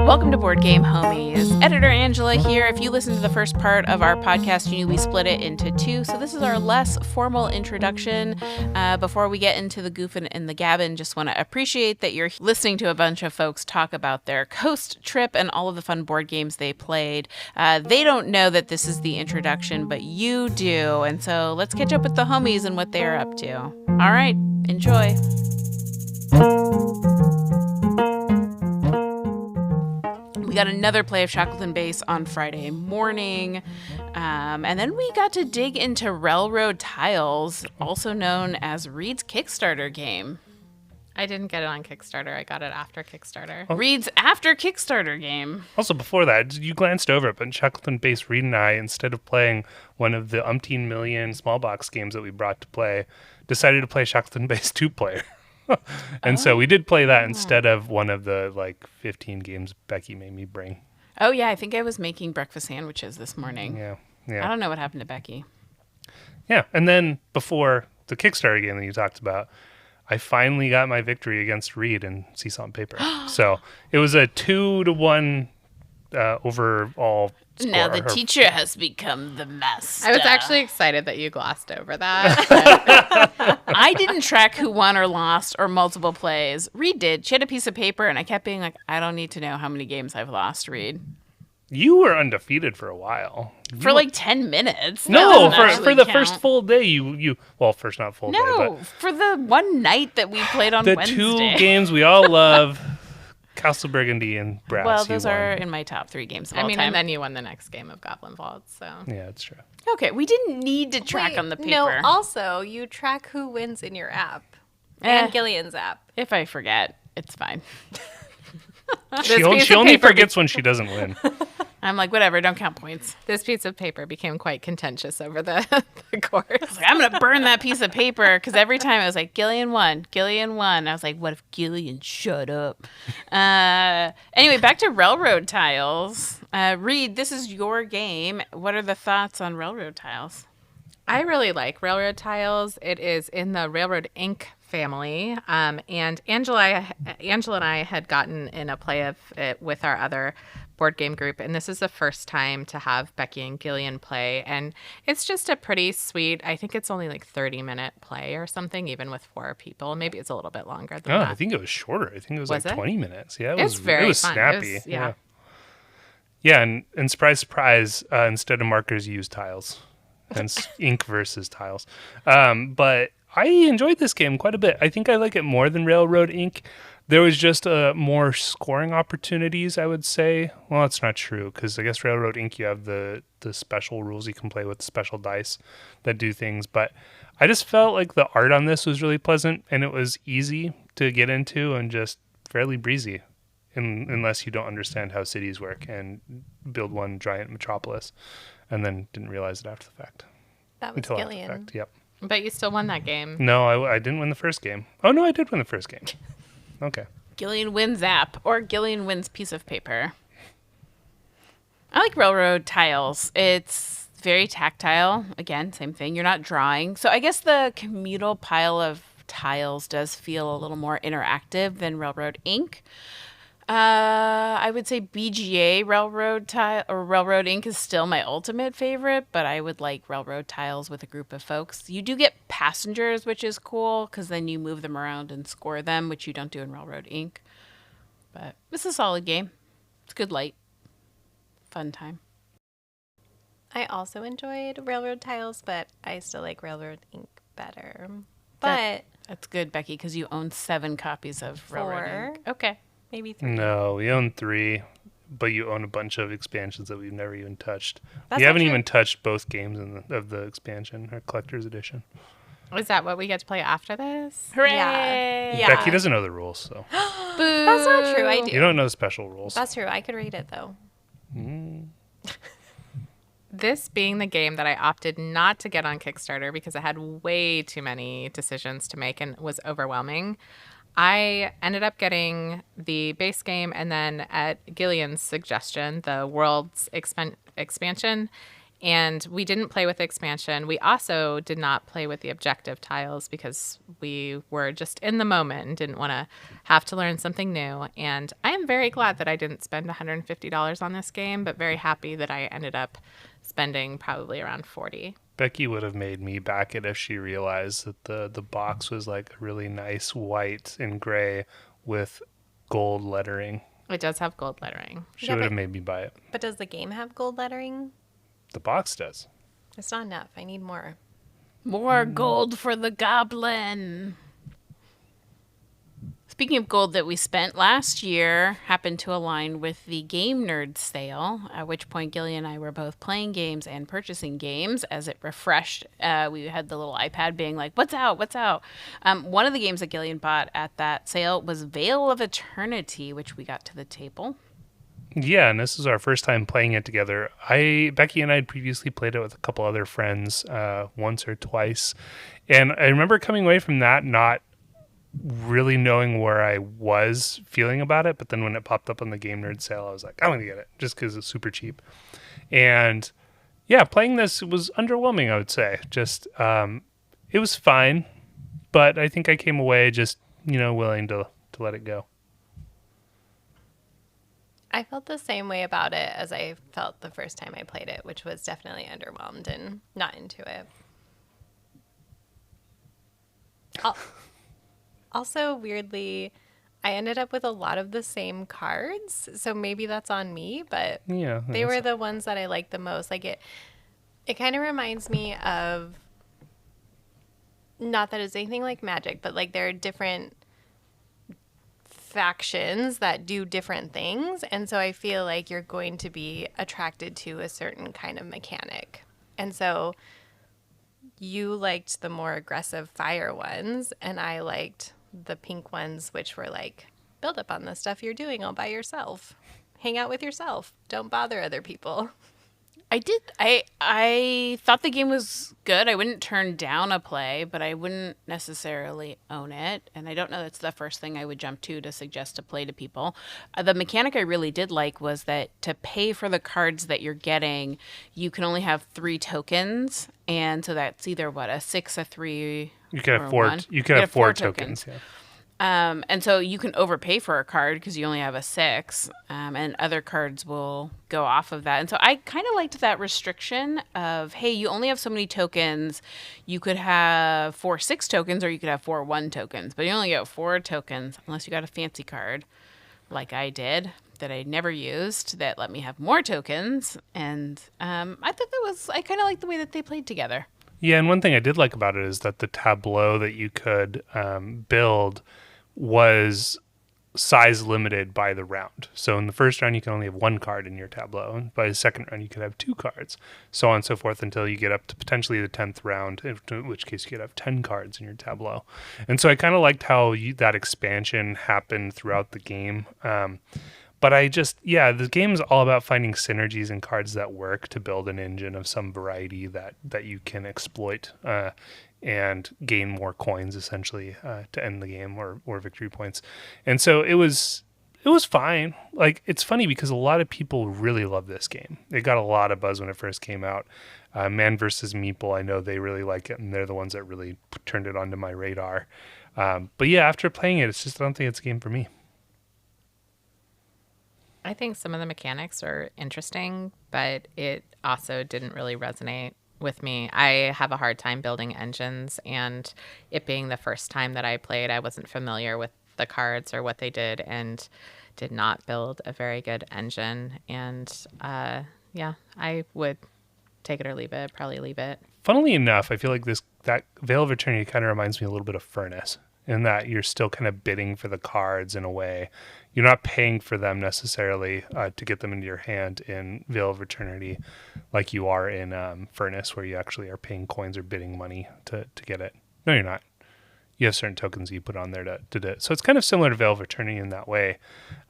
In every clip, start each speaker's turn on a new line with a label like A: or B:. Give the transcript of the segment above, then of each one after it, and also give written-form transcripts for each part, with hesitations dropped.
A: Welcome to Board Game Homies. Editor Angela here. If you listened to the first part of our podcast, you knew we split it into two. So this is our less formal introduction. Before we get into the goof and the gabbin', just want to appreciate that you're listening to a bunch of folks talk about their coast trip and all of the fun board games they played. They don't know that this is the introduction, but you do. And so let's catch up with the homies and what they're up to. All right, enjoy. We got another play of Shackleton Base on Friday morning, and then we got to dig into Railroad Tiles, also known as Reed's Kickstarter game.
B: I didn't get it on Kickstarter. I got it after Kickstarter.
A: Reed's after Kickstarter game.
C: Also, before that, you glanced over it, but Shackleton Base, Reed and I, instead of playing one of the umpteen million small box games that we brought to play, decided to play Shackleton Base 2-player. And so we did play that instead of one of the 15 games Becky made me bring.
A: Oh yeah, I think I was making breakfast sandwiches this morning.
C: Yeah.
A: I don't know what happened to Becky.
C: Yeah, and then before the Kickstarter game that you talked about, I finally got my victory against Reed in Seesaw and Paper. So it was a 2-1 overall score.
A: Now the teacher has become the master.
B: I was actually excited that you glossed over that.
A: I didn't track who won or lost or multiple plays. Reed did. She had a piece of paper, and I kept being like, I don't need to know how many games I've lost, Reed.
C: You were undefeated for a while.
A: For 10 minutes.
C: No, for the first full day, you first not full day, but
A: for the one night that we played on Wednesday.
C: The two games we all love, Castle Burgundy and Brass.
A: Well, those are in my top 3 games of all time.
B: And then you won the next game of Goblin Vault, so.
C: Yeah, that's true.
A: Okay, we didn't need to track on the paper.
D: No, also, you track who wins in your app. And Gillian's app.
A: If I forget, it's fine.
C: She only forgets when she doesn't win.
A: I'm like, whatever, don't count points.
B: This piece of paper became quite contentious over the course.
A: I'm going to burn that piece of paper, because every time I was like, Gillian won. I was like, what if Gillian shut up? Anyway, back to Railroad Tiles. Reed, this is your game. What are the thoughts on Railroad Tiles?
B: I really like Railroad Tiles. It is in the Railroad Inc. family. And Angela and I had gotten in a play of it with our other board game group, and this is the first time to have Becky and Gillian play, and it's just a pretty sweet, I think it's only 30-minute play or something, even with 4 people. Maybe it's a little bit longer than that.
C: I think it was shorter. I think it was 20 minutes. Yeah,
B: it was very fun.
C: Snappy. Yeah, and surprise, instead of markers, you use tiles. Hence ink versus tiles. But I enjoyed this game quite a bit. I think I like it more than Railroad Inc. There was just more scoring opportunities, I would say. Well, that's not true, because I guess Railroad Inc. you have the special rules you can play with, special dice that do things. But I just felt like the art on this was really pleasant, and it was easy to get into and just fairly breezy, unless you don't understand how cities work and build one giant metropolis, and then didn't realize it after the fact.
D: That was Gillian.
C: Yep.
B: But you still won that game.
C: No, I didn't win the first game. Oh, no, I did win the first game. Okay.
A: Gillian wins app, or Gillian wins piece of paper. I like Railroad Tiles. It's very tactile. Again, same thing. You're not drawing. So I guess the communal pile of tiles does feel a little more interactive than Railroad Inc. I would say BGA Railroad Tile or Railroad Inc. is still my ultimate favorite, but I would like Railroad Tiles with a group of folks. You do get passengers, which is cool, because then you move them around and score them, which you don't do in Railroad Inc. But it's a solid game. It's good light. Fun time.
D: I also enjoyed Railroad Tiles, but I still like Railroad Inc. better. But
A: that's good, Becky, because you own 7 copies of Railroad Inc. Okay.
D: Maybe 3.
C: No, we own 3, but you own a bunch of expansions that we've never even touched.
D: That's
C: we haven't even touched both games of the expansion, our collector's edition.
B: Is that what we get to play after this?
A: Hooray!
D: Yeah.
C: Becky doesn't know the rules, so.
A: Boo!
D: That's not true. I do.
C: You don't know the special rules.
D: That's true. I could read it, though.
B: This being the game that I opted not to get on Kickstarter because I had way too many decisions to make and was overwhelming, I ended up getting the base game and then at Gillian's suggestion, the World's expansion. And we didn't play with the expansion. We also did not play with the objective tiles because we were just in the moment and didn't want to have to learn something new. And I am very glad that I didn't spend $150 on this game, but very happy that I ended up spending probably around 40.
C: Becky would have made me back it if she realized that the box was like a really nice white and gray with gold lettering.
B: It does have gold lettering.
C: She
D: Yeah,
C: would have
D: but-
C: made me buy it.
D: But does the game have gold lettering?
C: The box does.
D: It's not enough. I need more.
A: More gold for the goblin. Speaking of gold that we spent last year, happened to align with the Game Nerd sale, at which point Gillian and I were both playing games and purchasing games as it refreshed. We had the little iPad being like, what's out, what's out? One of the games that Gillian bought at that sale was Vale of Eternity, which we got to the table.
C: Yeah, and this is our first time playing it together. Becky and I had previously played it with a couple other friends once or twice. And I remember coming away from that not really knowing where I was feeling about it. But then when it popped up on the Game Nerd sale, I was like, I'm going to get it just because it's super cheap. And yeah, playing this was underwhelming, I would say. Just, it was fine. But I think I came away just, willing to let it go.
D: I felt the same way about it as I felt the first time I played it, which was definitely underwhelmed and not into it. Also, weirdly, I ended up with a lot of the same cards, so maybe that's on me, but
C: Yeah,
D: they were the ones that I liked the most. Like it kind of reminds me of, not that it's anything like Magic, but like there are different factions that do different things, and so I feel like you're going to be attracted to a certain kind of mechanic. And so you liked the more aggressive fire ones, and I liked the pink ones, which were like, build up on the stuff you're doing all by yourself. Hang out with yourself. Don't bother other people.
A: I thought the game was good. I wouldn't turn down a play, but I wouldn't necessarily own it. And I don't know that's the first thing I would jump to suggest to play to people. The mechanic I really did like was that to pay for the cards that you're getting, you can only have 3 tokens. And so that's either a 6, a 3,
C: You could
A: or
C: have 4.
A: 1.
C: You could have 4 tokens. Yeah.
A: And so you can overpay for a card because you only have a 6, and other cards will go off of that. And so I kind of liked that restriction of, hey, you only have so many tokens. You could have 4 6 tokens, or you could have 4 1 tokens, but you only get 4 tokens unless you got a fancy card like I did that I never used that let me have more tokens. And I thought I kind of liked the way that they played together.
C: Yeah, and one thing I did like about it is that the tableau that you could build was size limited by the round. So in the first round, you can only have 1 card in your tableau. And by the second round, you could have 2 cards, so on and so forth until you get up to potentially the 10th round, in which case you could have 10 cards in your tableau. And so I kind of liked how that expansion happened throughout the game. But the game is all about finding synergies and cards that work to build an engine of some variety that you can exploit and gain more coins, essentially, to end the game or victory points. And so it was fine. Like, it's funny because a lot of people really love this game. It got a lot of buzz when it first came out. Man vs. Meeple, I know they really like it, and they're the ones that really turned it onto my radar. But yeah, after playing it, I don't think it's a game for me.
B: I think some of the mechanics are interesting, but it also didn't really resonate with me. I have a hard time building engines, and it being the first time that I played, I wasn't familiar with the cards or what they did, and did not build a very good engine. And I would take it or leave it. Probably leave it.
C: Funnily enough, I feel like that Vale of Eternity kind of reminds me a little bit of Furnace, in that you're still kind of bidding for the cards in a way. You're not paying for them necessarily to get them into your hand in Vale of Eternity like you are in Furnace, where you actually are paying coins or bidding money to get it. No, you're not. You have certain tokens you put on there to do it. So it's kind of similar to Vale of Eternity in that way.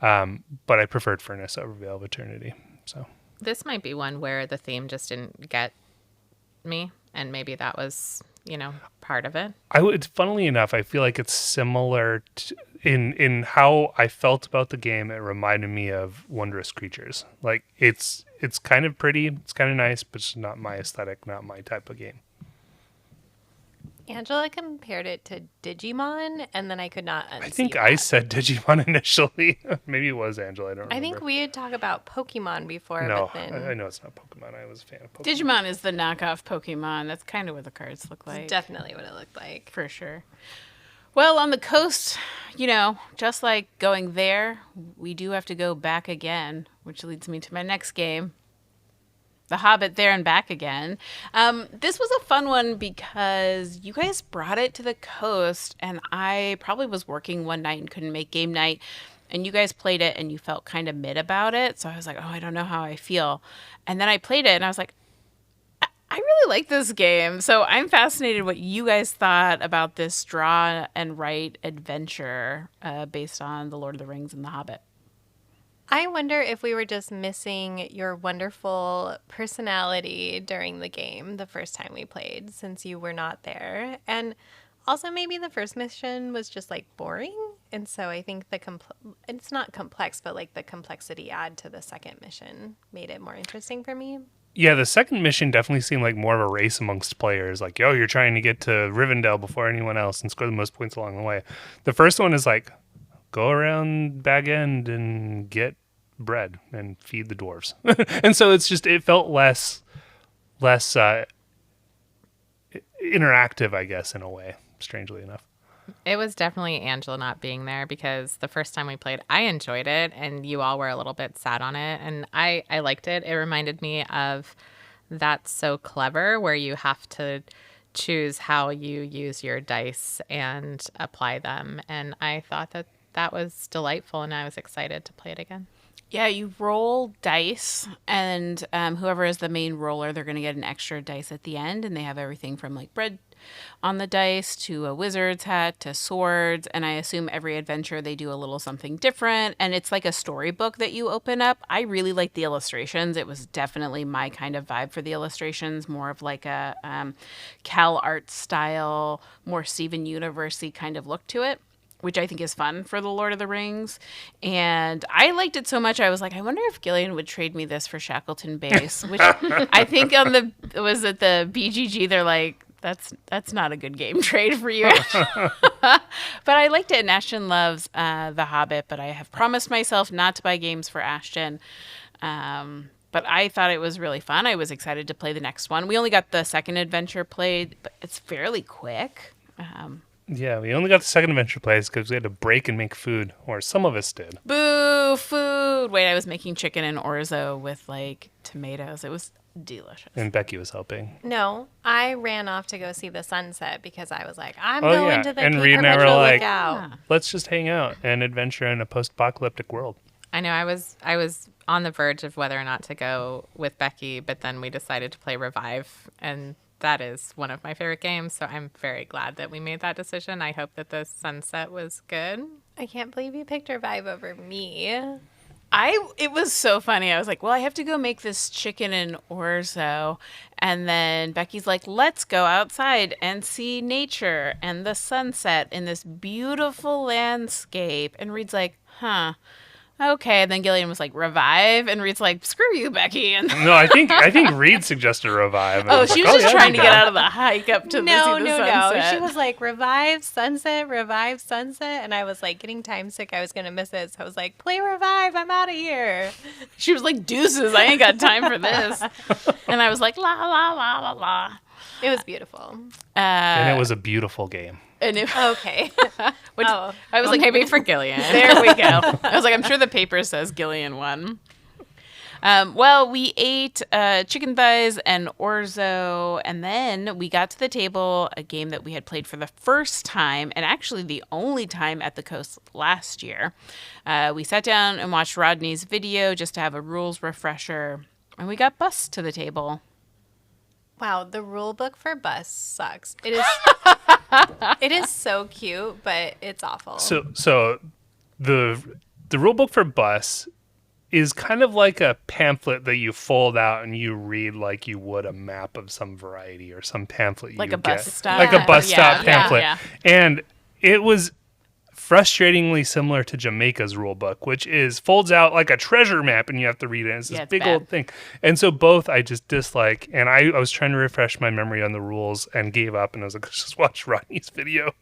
C: But I preferred Furnace over Vale of Eternity. So
B: This might be one where the theme just didn't get me, and maybe that was, part of it.
C: funnily enough, I feel like it's similar in how I felt about the game, it reminded me of Wondrous Creatures. Like it's kind of pretty, it's kind of nice, but it's not my aesthetic, not my type of game.
D: Angela compared it to Digimon, and then I could not unsee
C: I think
D: that.
C: I said Digimon initially. Maybe it was Angela. I don't remember.
D: I think we had talked about Pokemon before,
C: No,
D: but then
C: I know it's not Pokemon. I was a fan of Pokemon.
A: Digimon is the knockoff Pokemon. That's kind of what the cards look like.
D: it's definitely what it looked like.
A: For sure. Well, on the coast, just like going there, we do have to go back again, which leads me to my next game, The Hobbit There and Back Again. This was a fun one because you guys brought it to the coast, and I probably was working one night and couldn't make game night, and you guys played it, and you felt kind of mid about it. So I was like, oh, I don't know how I feel. And then I played it, and I was like, I really like this game. So I'm fascinated what you guys thought about this draw and write adventure based on The Lord of the Rings and The Hobbit.
D: I wonder if we were just missing your wonderful personality during the game the first time we played, since you were not there. And also maybe the first mission was just like boring. And so I think it's not complex, but like the complexity add to the second mission made it more interesting for me.
C: Yeah, the second mission definitely seemed like more of a race amongst players. Like, yo, you're trying to get to Rivendell before anyone else and score the most points along the way. The first one is like, go around Bag End and get bread and feed the dwarves. And so it felt less interactive, I guess, in a way, strangely enough.
B: It was definitely Angela not being there, because the first time we played, I enjoyed it, and you all were a little bit sad on it, and I liked it. It reminded me of That's So Clever, where you have to choose how you use your dice and apply them, and I thought that was delightful, and I was excited to play it again.
A: Yeah, you roll dice, and whoever is the main roller, they're going to get an extra dice at the end, and they have everything from like bread on the dice to a wizard's hat to swords, and I assume every adventure they do a little something different, and it's like a storybook that you open up. I really like the illustrations. It was definitely my kind of vibe for the illustrations, more of like a Cal Art style, more Steven Universe-y kind of look to it, which I think is fun for The Lord of the Rings. And I liked it so much, I was like, I wonder if Gillian would trade me this for Shackleton Base, which I think the BGG, they're like, that's not a good game trade for you. But I liked it, and Ashton loves The Hobbit, but I have promised myself not to buy games for Ashton. But I thought it was really fun. I was excited to play the next one. We only got the second adventure played, but it's fairly quick.
C: Yeah, we only got the second adventure plays because we had to break and make food, or some of us did.
A: Boo, food. Wait, I was making chicken and orzo with like tomatoes. It was delicious.
C: And Becky was helping.
D: No, I ran off to go see the sunset because I was like, I'm
C: Oh,
D: going
C: yeah.
D: to the
C: And
D: Cape
C: Reed and I were
D: Perpetual
C: like,
D: Lookout.
C: Let's just hang out and adventure in a post-apocalyptic world.
B: I know I was on the verge of whether or not to go with Becky, but then we decided to play Revive, and that is one of my favorite games, so I'm very glad that we made that decision. I hope that the sunset was good.
D: I can't believe you picked Revive over me.
A: It was so funny. I was like, well, I have to go make this chicken and orzo. And then Becky's like, let's go outside and see nature and the sunset in this beautiful landscape. And Reed's like, huh. Okay, and then Gillian was like, Revive, and Reed's like, screw you, Becky. And
C: No, I think Reed suggested Revive.
A: oh,
C: I was
A: she
C: like,
A: was just
C: yeah,
A: trying to
C: you
A: get
C: go.
A: out of the hike up to see the sunset.
D: She was like, Revive, sunset. And I was like getting time sick. I was going to miss it. So I was like, play Revive. I'm out of here.
A: She was like, deuces, I ain't got time for this. And I was like, la, la, la, la, la.
D: It was beautiful.
C: And it was a beautiful game.
A: And it,
D: Okay.
A: which,
D: Oh.
A: I was like,
B: Maybe for Gillian.
A: there we go. I was like, I'm sure the paper says Gillian won. Well, we ate chicken thighs and orzo, and then we got to the table, a game that we had played for the first time, and actually the only time at the coast last year. We sat down and watched Rodney's video just to have a rules refresher, and we got Bus to the table.
D: Wow, the rule book for Bus sucks. It is it is so cute, but it's awful.
C: So the rule book for Bus is kind of like a pamphlet that you fold out and you read like you would a map of some variety or some pamphlet
A: Like
C: you
A: a bus
C: get.
A: stop.
C: Like a bus
A: Yeah,
C: stop
A: yeah,
C: pamphlet.
A: yeah.
C: And it was frustratingly similar to Jamaica's rule book, which is folds out like a treasure map and you have to read it. It's this big old thing. And so both I just dislike. And I was trying to refresh my memory on the rules and gave up. And I was like, let's just watch Rodney's video.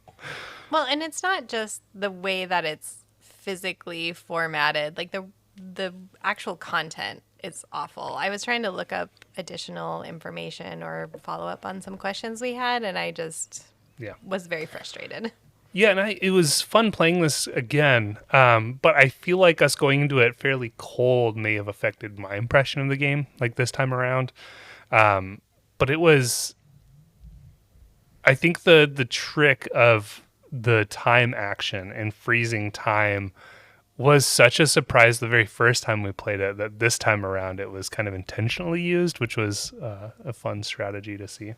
D: Well, and it's not just the way that it's physically formatted, like the actual content is awful. I was trying to look up additional information or follow up on some questions we had, and I just was very frustrated.
C: Yeah, and it was fun playing this again, but I feel like us going into it fairly cold may have affected my impression of the game, like this time around. But it was, I think the trick of the time action and freezing time was such a surprise the very first time we played it that this time around it was kind of intentionally used, which was a fun strategy to see.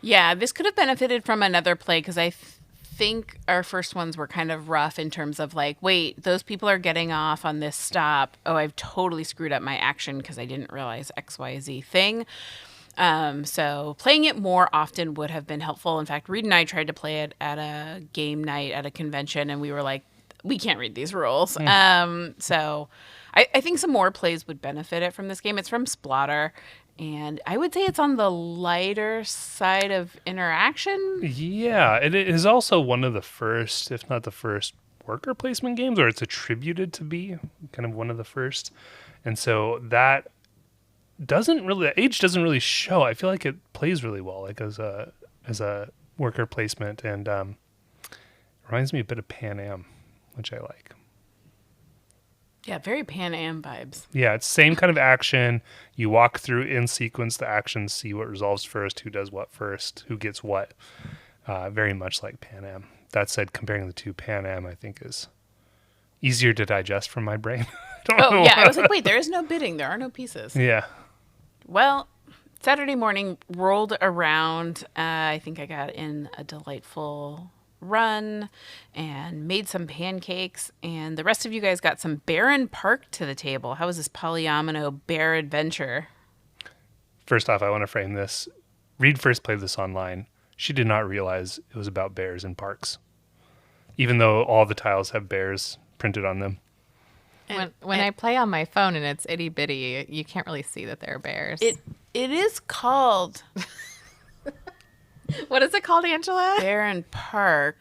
A: Yeah, this could have benefited from another play because I think our first ones were kind of rough in terms of like, wait, those people are getting off on this stop. Oh, I've totally screwed up my action because I didn't realize XYZ thing. So playing it more often would have been helpful. In fact, Reed and I tried to play it at a game night at a convention, and we were like, we can't read these rules. So I think some more plays would benefit it from this game. It's from Splotter, and I would say it's on the lighter side of interaction.
C: Yeah, it is also one of the first, if not the first, worker placement games, or it's attributed to be kind of one of the first. And so that the age doesn't really show. I feel like it plays really well, like as a worker placement, and reminds me a bit of Pan Am, which I like.
A: Yeah, very Pan Am vibes.
C: Yeah, it's same kind of action. You walk through in sequence the actions, see what resolves first, who does what first, who gets what. Very much like Pan Am. That said, comparing the two, Pan Am I think is easier to digest from my brain.
A: I was like, wait, there is no bidding. There are no pieces.
C: Yeah.
A: Well, Saturday morning rolled around. I think I got in a delightful run and made some pancakes, and the rest of you guys got some Barenpark to the table. How was this polyomino bear adventure?
C: First off, I want to frame this. Reed first played this online. She did not realize it was about bears in parks, even though all the tiles have bears printed on them.
B: When I play on my phone and it's itty bitty, you can't really see that there are bears.
A: It is called
B: What is it called, Angela?
A: Barenpark.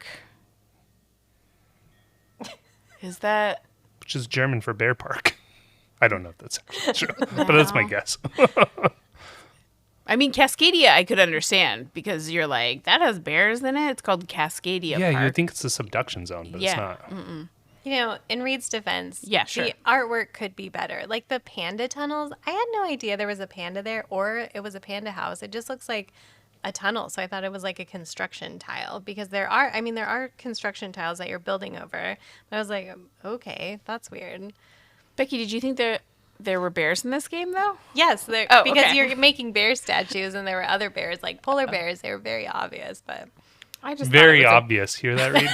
A: Is that?
C: Which is German for bear park. I don't know if that's actually true, but that's my guess.
A: I mean, Cascadia I could understand because you're like, that has bears in it. It's called Cascadia
C: Yeah,
A: Park.
C: you would think it's a subduction zone, but it's not.
D: You know, in Reed's defense,
A: Yeah, sure.
D: the artwork could be better. Like the panda tunnels, I had no idea there was a panda there or it was a panda house. It just looks like a tunnel. So I thought it was like a construction tile because there are construction tiles that you're building over. But I was like, okay, that's weird.
A: Becky, did you think there were bears in this game, though?
D: Yes,
A: Oh,
D: because
A: okay.
D: you're making bear statues and there were other bears, like polar bears. They were very obvious, but
B: I just
C: Very
B: thought it was
C: obvious. Hear that, Reed?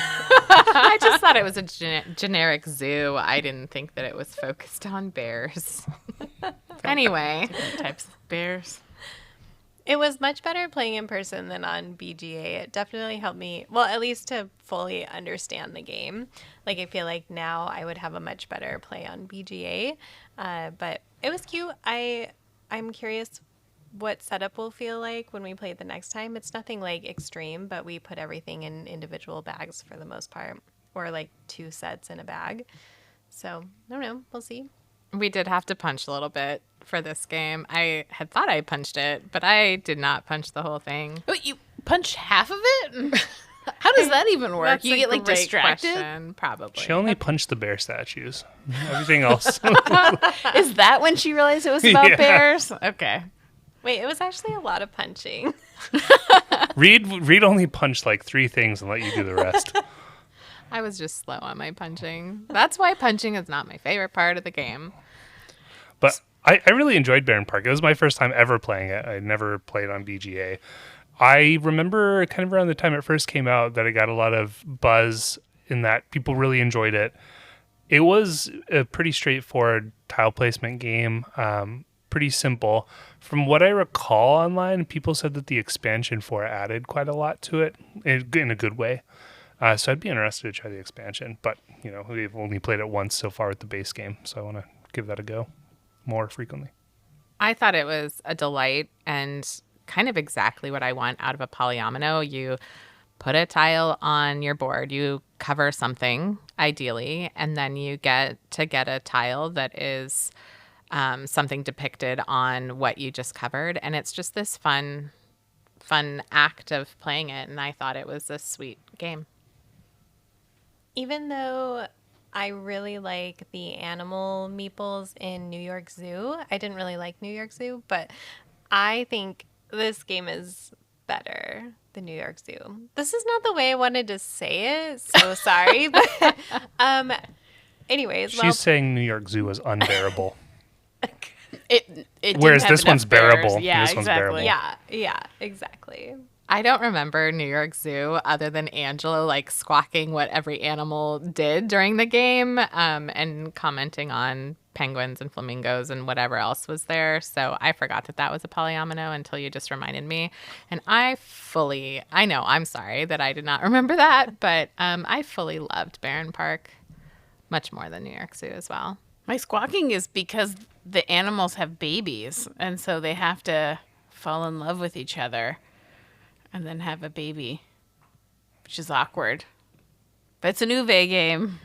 B: I just thought it was a generic zoo. I didn't think that it was focused on bears. Anyway,
A: Different types of bears.
D: it was much better playing in person than on BGA. It definitely helped me, well, at least to fully understand the game. Like, I feel like now I would have a much better play on BGA. But it was cute. I'm curious what setup will feel like when we play it the next time. It's nothing like extreme, but we put everything in individual bags for the most part, or like 2 sets in a bag. So, I don't know. We'll see.
B: we did have to punch a little bit for this game. I had thought I punched it, but I did not punch the whole thing.
A: Wait, you punched half of it? How does that even work?
B: That's
A: You
B: a
A: get like
B: great
A: distracted?
B: question, probably.
C: She only punched the bear statues. Everything else.
A: Is that when she realized it was about
C: Yeah.
A: bears? Okay.
D: Wait, it was actually a lot of punching.
C: Reed only punched like 3 things and let you do the rest.
B: I was just slow on my punching. That's why punching is not my favorite part of the game.
C: But I really enjoyed Barenpark. It was my first time ever playing it. I never played on BGA. I remember kind of around the time it first came out that it got a lot of buzz in that people really enjoyed it. It was a pretty straightforward tile placement game, pretty simple. From what I recall online, people said that the expansion for it added quite a lot to it in a good way. So I'd be interested to try the expansion. But, we've only played it once so far with the base game, so I want to give that a go more frequently.
B: I thought it was a delight and kind of exactly what I want out of a polyomino. You put a tile on your board, you cover something ideally, and then you get a tile that is something depicted on what you just covered. And it's just this fun act of playing it. And I thought it was a sweet game.
D: Even though I really like the animal meeples in New York Zoo, I didn't really like New York Zoo, but I think this game is better than New York Zoo. This is not the way I wanted to say it, so sorry. But anyways,
C: She's saying New York Zoo was unbearable.
A: It didn't
C: Whereas
A: have
C: this one's
A: enough bears.
C: bearable.
A: Yeah,
C: This one's bearable.
A: exactly.
D: yeah, exactly.
B: I don't remember New York Zoo other than Angela like squawking what every animal did during the game and commenting on penguins and flamingos and whatever else was there. So I forgot that was a polyomino until you just reminded me. And I know, I'm sorry that I did not remember that, but I fully loved Barenpark much more than New York Zoo as well.
A: My squawking is because the animals have babies, and so they have to fall in love with each other and then have a baby, which is awkward. But it's a Uwe game.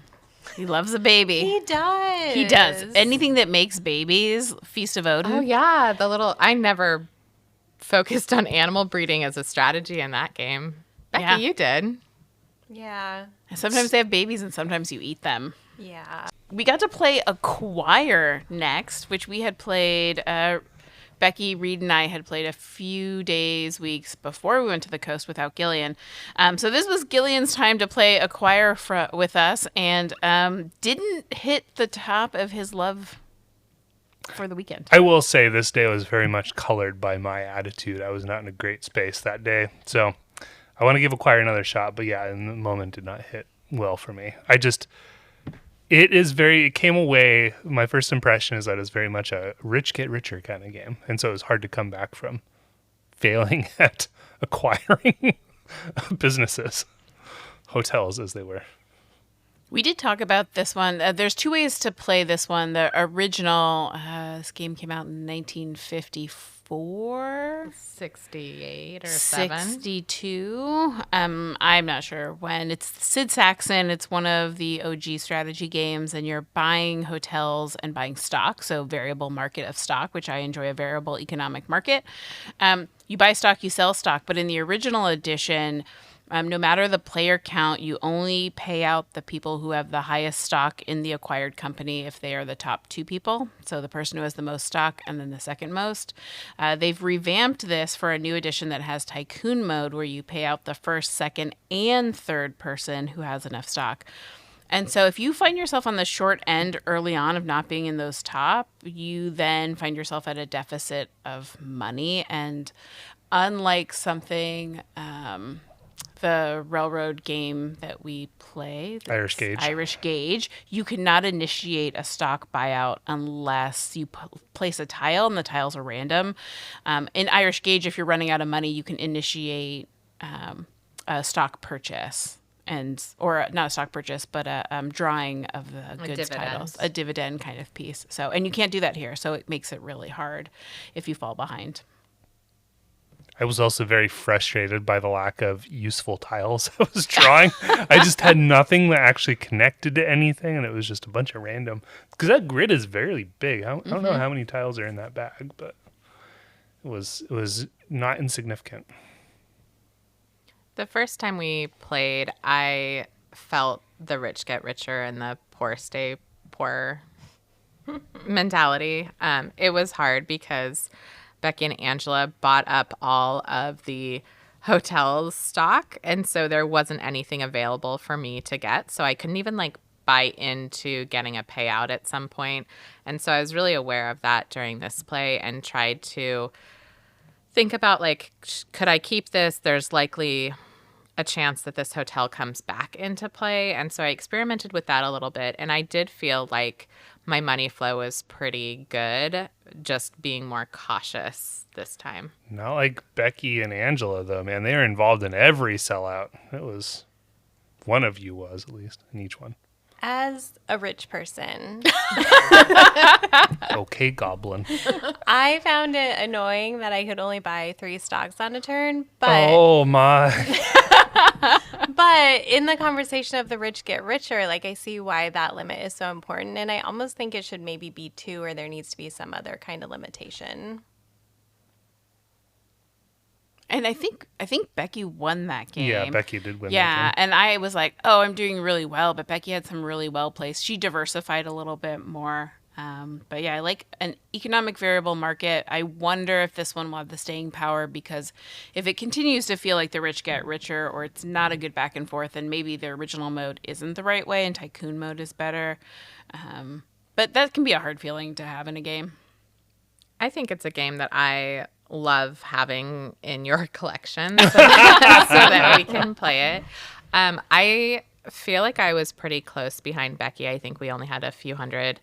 A: He loves a baby.
D: He does.
A: He does. Anything that makes babies, Feast of Odin.
B: Oh, yeah. I never focused on animal breeding as a strategy in that game. Becky,
A: Yeah.
B: you did.
D: Yeah.
A: Sometimes they have babies and sometimes you eat them.
D: Yeah.
A: We got to play Acquire next, which we had played. Becky, Reed, and I had played a few weeks before we went to the coast without Gillian. So this was Gillian's time to play Acquire with us, and didn't hit the top of his love for the weekend.
C: I will say this day was very much colored by my attitude. I was not in a great space that day. So I want to give Acquire another shot, but yeah, in the moment did not hit well for me. It came away, my first impression is that it's very much a rich get richer kind of game. And so it was hard to come back from failing at acquiring businesses, hotels as they were.
A: We did talk about this one. There's two ways to play this one. The original, this game came out in 1954.
B: 68 or 7.
A: 62. I'm not sure when. It's Sid Saxon. It's one of the OG strategy games, and you're buying hotels and buying stock, so variable market of stock, which I enjoy, a variable economic market. You buy stock, you sell stock, but in the original edition, no matter the player count, you only pay out the people who have the highest stock in the acquired company if they are the top two people. So the person who has the most stock and then the second most. They've revamped this for a new edition that has Tycoon mode, where you pay out the first, second, and third person who has enough stock. And so if you find yourself on the short end early on of not being in those top, you then find yourself at a deficit of money. And unlike something... the railroad game that we play,
C: Irish Gauge,
A: you cannot initiate a stock buyout unless you place a tile, and the tiles are random. In Irish Gauge, if you're running out of money, you can initiate a stock purchase, or not a stock purchase, but a drawing of the goods titles, a dividend kind of piece. So, and you can't do that here, so it makes it really hard if you fall behind.
C: I was also very frustrated by the lack of useful tiles I was drawing. I just had nothing that actually connected to anything, and it was just a bunch of random. Because that grid is very big. I don't know how many tiles are in that bag, but it was not insignificant.
B: The first time we played, I felt the rich get richer and the poor stay poor mentality. It was hard because Becky and Angela bought up all of the hotel's stock, and so there wasn't anything available for me to get. So I couldn't even buy into getting a payout at some point. And so I was really aware of that during this play and tried to think about could I keep this? There's likely a chance that this hotel comes back into play. And so I experimented with that a little bit, and I did feel like my money flow was pretty good, just being more cautious this time.
C: Not like Becky and Angela, though, man. They were involved in every sellout. one of you was, at least, in each one.
D: As a rich person,
C: Okay, Goblin.
D: I found it annoying that I could only buy 3 stocks on a turn, but
C: Oh, my.
D: but in the conversation of the rich get richer, like I see why that limit is so important, and I almost think it should maybe be 2, or there needs to be some other kind of limitation.
A: And I think Becky won that game.
C: Yeah, Becky did win that
A: Yeah,
C: game.
A: and I was like, oh, I'm doing really well, but Becky had some really well placed. She diversified a little bit more. But yeah, I like an economic variable market. I wonder if this one will have the staying power, because if it continues to feel like the rich get richer, or it's not a good back and forth, and maybe the original mode isn't the right way and tycoon mode is better. But that can be a hard feeling to have in a game.
B: I think it's a game that I love having in your collection so that we can play it. I feel like I was pretty close behind Becky. I think we only had a few $100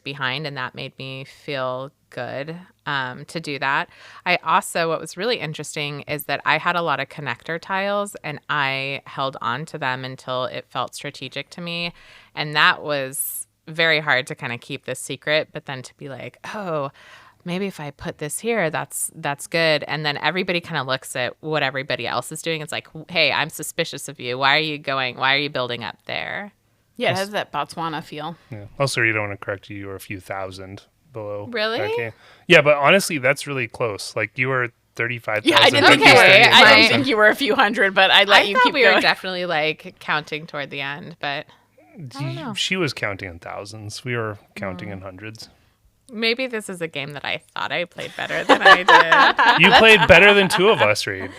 B: behind, and that made me feel good to do that. I also, what was really interesting is that I had a lot of connector tiles, and I held on to them until it felt strategic to me. And that was very hard to kind of keep this secret, but then to be like, oh, maybe if I put this here, that's good. And then everybody kind of looks at what everybody else is doing. It's like, hey, I'm suspicious of you. Why are you building up there?
A: Yeah, it has that Botswana feel.
C: Yeah. Also, you don't want to correct you. You were a few thousand below.
B: Really?
C: Becky. Yeah, but honestly, that's really close. Like, you were 35,000.
A: Yeah, I didn't think
C: Becky's
A: you were. I
C: 38,000.
A: didn't think you were a few hundred, but I let
B: I
A: you
B: thought
A: keep
B: we
A: going.
B: were definitely like counting toward the end, but I don't know.
C: She was counting in thousands. We were counting in hundreds.
B: Maybe this is a game that I thought I played better than I did.
C: You played better than 2 of us, Reed.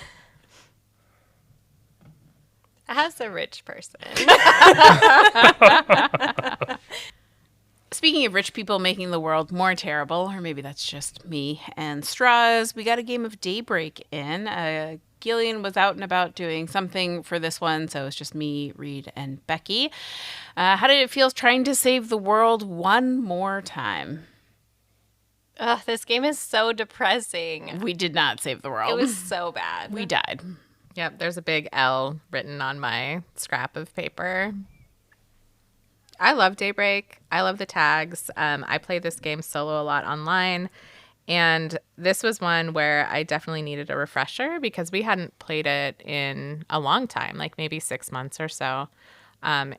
D: As a rich person.
A: Speaking of rich people making the world more terrible, or maybe that's just me and straws, we got a game of Daybreak in. Gillian was out and about doing something for this one, so it's just me, Reed, and Becky. How did it feel trying to save the world one more time?
D: Ugh, this game is so depressing.
A: We did not save the world.
D: It was so bad.
A: We died.
B: Yep, there's a big L written on my scrap of paper. I love Daybreak. I love the tags. I play this game solo a lot online. And this was one where I definitely needed a refresher because we hadn't played it in a long time, like maybe 6 months or so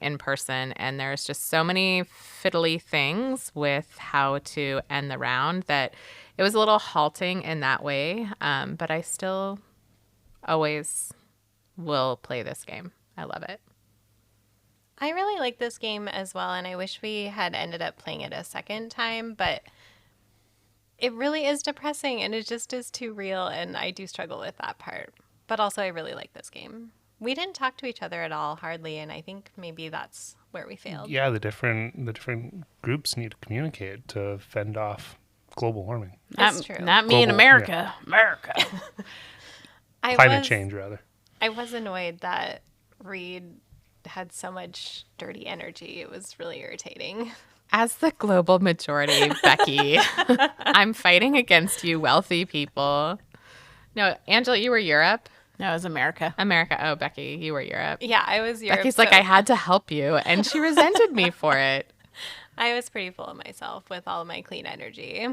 B: in person. And there's just so many fiddly things with how to end the round that it was a little halting in that way. But I still always will play this game. I love it.
D: I really like this game as well, and I wish we had ended up playing it a second time, but it really is depressing, and it just is too real, and I do struggle with that part. But also, I really like this game. We didn't talk to each other at all, hardly, and I think maybe that's where we failed.
C: Yeah, the different groups need to communicate to fend off global warming.
D: That's true.
A: Not me in
C: Global,
A: America. America.
C: Climate change, rather.
D: I was annoyed that Reed had so much dirty energy. It was really irritating.
B: As the global majority, Becky, I'm fighting against you wealthy people. No, Angela, you were Europe.
A: No, it was America.
B: America. Oh, Becky, you were Europe.
D: Yeah, I was Europe.
B: Becky's like, I had to help you, and she resented me for it.
D: I was pretty full of myself with all of my clean energy.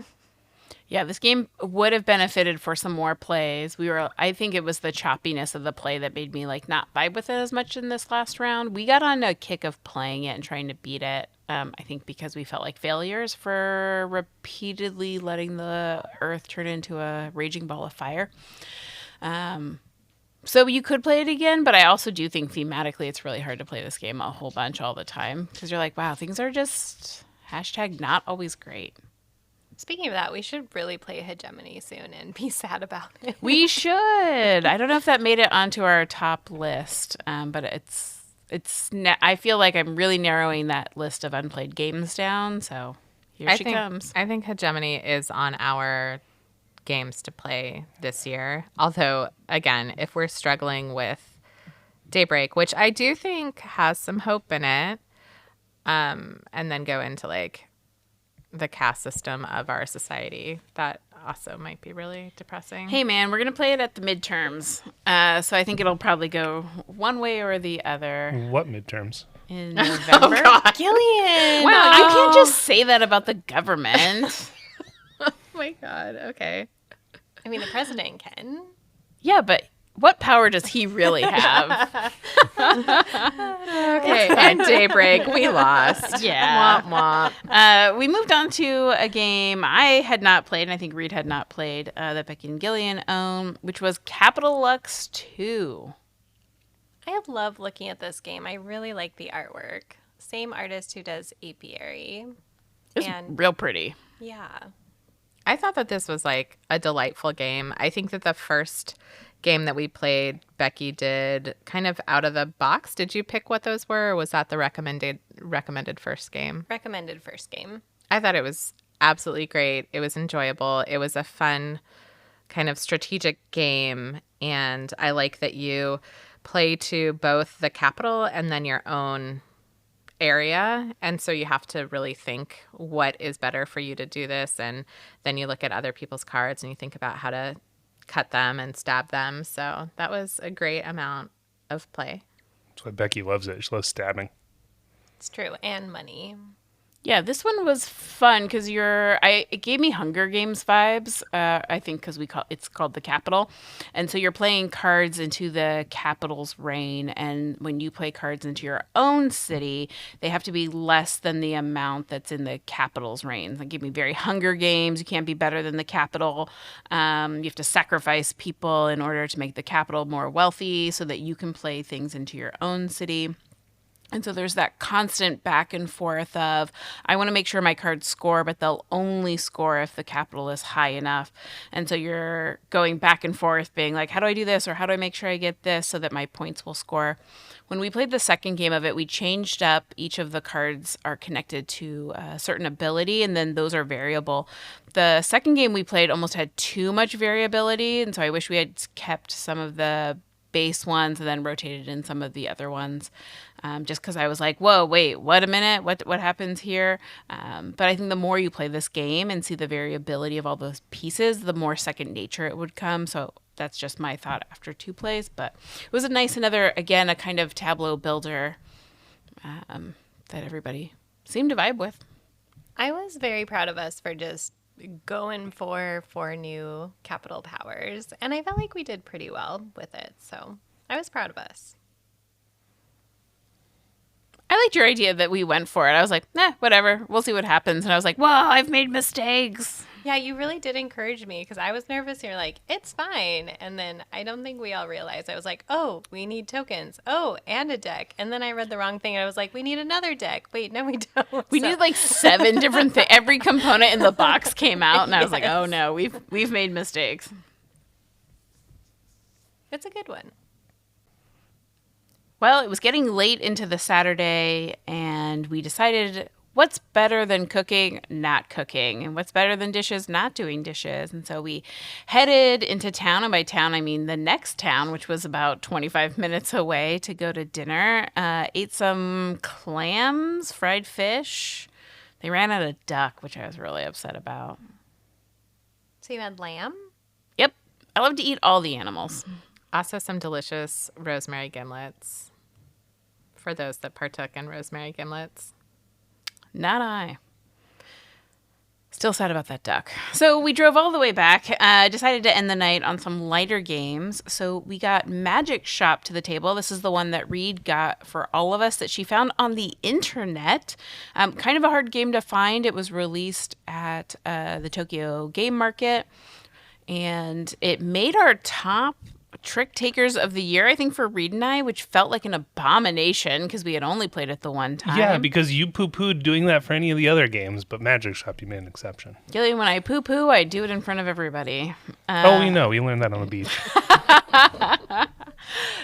A: Yeah, this game would have benefited for some more plays. I think it was the choppiness of the play that made me like not vibe with it as much in this last round. We got on a kick of playing it and trying to beat it. I think because we felt like failures for repeatedly letting the earth turn into a raging ball of fire. So you could play it again, but I also do think thematically it's really hard to play this game a whole bunch all the time because you're like, wow, things are just #not always great.
D: Speaking of that, we should really play Hegemony soon and be sad about it.
A: We should. I don't know if that made it onto our top list, but I feel like I'm really narrowing that list of unplayed games down. So here she comes.
B: I think Hegemony is on our games to play this year. Although, again, if we're struggling with Daybreak, which I do think has some hope in it, and then go into like the caste system of our society, that also might be really depressing.
A: Hey, man, we're going to play it at the midterms. So I think it'll probably go one way or the other
C: What midterms?
A: in November.
D: Gillian!
A: Wow, you can't just say that about the government.
B: Oh my God. Okay.
D: I mean, the president can.
A: Yeah, but what power does he really have?
B: Okay. And Daybreak, we lost.
A: Yeah.
B: Womp womp.
A: We moved on to a game I had not played, and I think Reed had not played, that Becky and Gillian own, which was Capital Lux 2.
D: I love looking at this game. I really like the artwork. Same artist who does Apiary.
A: It's
D: And
A: real pretty.
D: yeah.
B: I thought that this was like a delightful game. I think that the first game that we played, Becky did kind of out of the box. Did you pick what those were, or was that the recommended first game?
D: Recommended first game.
B: I thought it was absolutely great. It was enjoyable. It was a fun kind of strategic game, and I like that you play to both the capital and then your own area, and so you have to really think what is better for you to do this, and then you look at other people's cards and you think about how to cut them and stab them. So that was a great amount of play.
C: That's why Becky loves it. She loves stabbing.
D: It's true. And money.
A: Yeah, this one was fun because it gave me Hunger Games vibes. I think because it's called the Capital, and so you're playing cards into the capital's reign, and when you play cards into your own city, they have to be less than the amount that's in the capital's reign. It gave me very Hunger Games. You can't be better than the capital. You have to sacrifice people in order to make the capital more wealthy, so that you can play things into your own city. And so there's that constant back and forth of, I want to make sure my cards score, but they'll only score if the capital is high enough. And so you're going back and forth being like, how do I do this? Or how do I make sure I get this so that my points will score? When we played the second game of it, we changed up each of the cards are connected to a certain ability, and then those are variable. The second game we played almost had too much variability, and so I wish we had kept some of the base ones and then rotated in some of the other ones, just because I was like, whoa, wait, what a minute, what happens here? But I think the more you play this game and see the variability of all those pieces, the more second nature it would come. So that's just my thought after 2 plays. But it was a nice, again, a kind of tableau builder that everybody seemed to vibe with.
D: I was very proud of us for just going for 4 new capital powers, and I felt like we did pretty well with it, so I was proud of us.
A: I liked your idea that we went for it. I was like, whatever, we'll see what happens. And I was like, whoa, I've made mistakes.
D: Yeah, you really did encourage me because I was nervous. You're like, it's fine. And then I don't think we all realized. I was like, oh, we need tokens. Oh, and a deck. And then I read the wrong thing. And I was like, we need another deck. Wait, no, we don't.
A: We need like 7 different things. Every component in the box came out. And I was like, oh no, we've made mistakes.
D: It's a good one.
A: Well, it was getting late into the Saturday, and we decided what's better than cooking? Not cooking. And what's better than dishes? Not doing dishes. And so we headed into town, and by town I mean the next town, which was about 25 minutes away, to go to dinner. Ate some clams, fried fish. They ran out of duck, which I was really upset about.
D: So you had lamb?
A: Yep. I love to eat all the animals.
B: Also some delicious rosemary gimlets for those that partook in rosemary gimlets.
A: Not I. Still sad about that duck. So we drove all the way back, decided to end the night on some lighter games. So we got Magic Shop to the table. This is the one that Reed got for all of us that she found on the internet. Kind of a hard game to find. It was released at the Tokyo Game Market, and it made our top trick takers of the year, I think, for Reed and I, which felt like an abomination because we had only played it the one time.
C: Yeah, because you poo-pooed doing that for any of the other games, but Magic Shop, you made an exception.
A: Gillian, when I poo-poo, I do it in front of everybody.
C: We know. We learned that on the beach.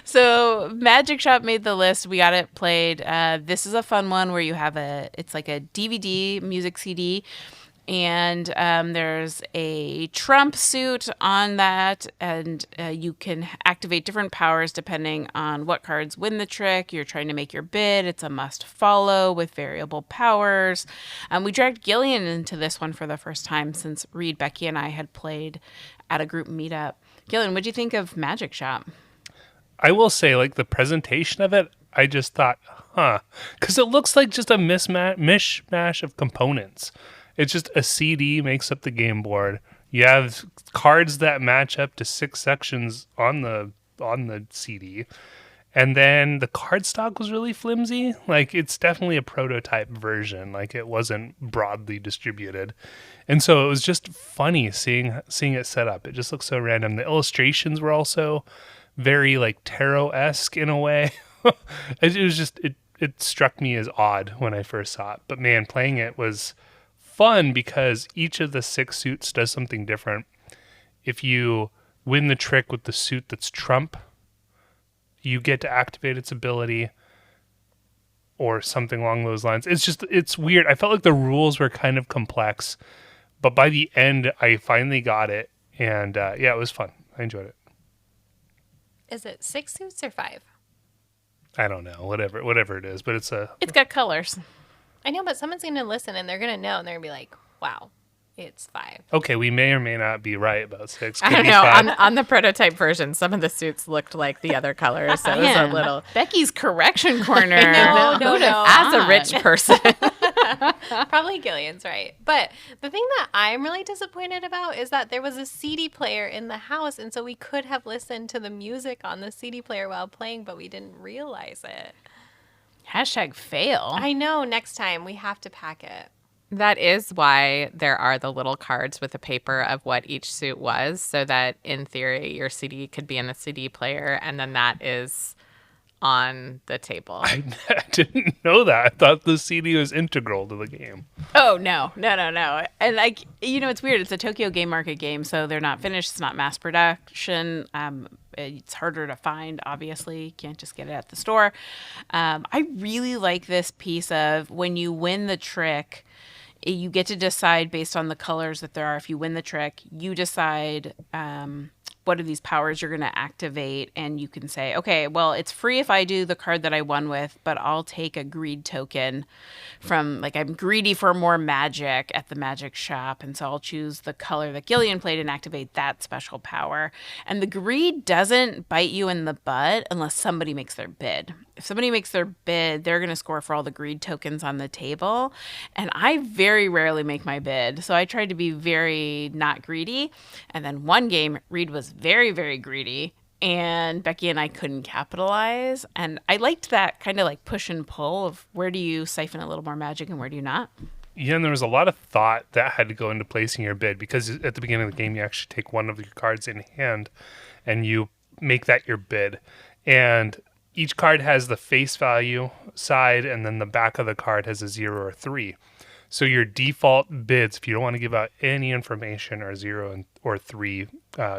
A: So Magic Shop made the list. We got it played. This is a fun one where you have it's like a DVD music CD, And there's a trump suit on that, and you can activate different powers depending on what cards win the trick. You're trying to make your bid. It's a must follow with variable powers. We dragged Gillian into this one for the first time since Reed, Becky, and I had played at a group meetup. Gillian, what'd you think of Magic Shop?
C: I will say, like, the presentation of it, I just thought, because it looks like just a mishmash of components. It's just a CD makes up the game board. You have cards that match up to 6 sections on the CD. And then the card stock was really flimsy. Like, it's definitely a prototype version. Like, it wasn't broadly distributed. And so it was just funny seeing it set up. It just looks so random. The illustrations were also very, like, tarot-esque in a way. It struck me as odd when I first saw it. But man, playing it was fun because each of the 6 suits does something different. If you win the trick with the suit that's trump, you get to activate its ability or something along those lines. It's weird. I felt like the rules were kind of complex, but by the end, I finally got it. And it was fun. I enjoyed it.
D: Is it 6 suits or 5?
C: I don't know, whatever it is, but it's
A: got colors.
D: I know, but someone's going to listen and they're going to know and they're going to be like, wow, it's 5.
C: okay. We may or may not be right about 6.
B: I
C: Could
B: don't
C: be
B: know.
C: 5.
B: On the prototype version, some of the suits looked like the other colors, so it was a little.
A: Becky's correction corner.
D: No.
B: As a rich person,
D: Probably Gillian's right. But the thing that I'm really disappointed about is that there was a CD player in the house, and so we could have listened to the music on the CD player while playing, but we didn't realize it.
A: #fail.
D: I know. Next time we have to pack it.
B: that is why there are the little cards with a paper of what each suit was, so that in theory your CD could be in the CD player, and then that is on the table.
C: I didn't know that. I thought the CD was integral to the game.
A: Oh, no. And it's weird. It's a Tokyo Game Market game, so they're not finished. It's not mass production. It's harder to find, obviously. You can't just get it at the store. I really like this piece of when you win the trick, you get to decide based on the colors that there are. If you win the trick, you decide what of these powers you're going to activate, and you can say, okay, well, it's free if I do the card that I won with, but I'll take a greed token from, like, I'm greedy for more magic at the magic shop, and so I'll choose the color that Gillian played and activate that special power. And the greed doesn't bite you in the butt unless somebody makes their bid. If somebody makes their bid, they're going to score for all the greed tokens on the table. And I very rarely make my bid. So I tried to be very not greedy. And then one game, Reed was very, very greedy. And Becky and I couldn't capitalize. And I liked that kind of like push and pull of where do you siphon a little more magic and where do you not?
C: Yeah, and there was a lot of thought that had to go into placing your bid, because at the beginning of the game, you actually take one of your cards in hand and you make that your bid. And each card has the face value side, and then the back of the card has a 0 or 3. So your default bids, if you don't want to give out any information, are 0 or 3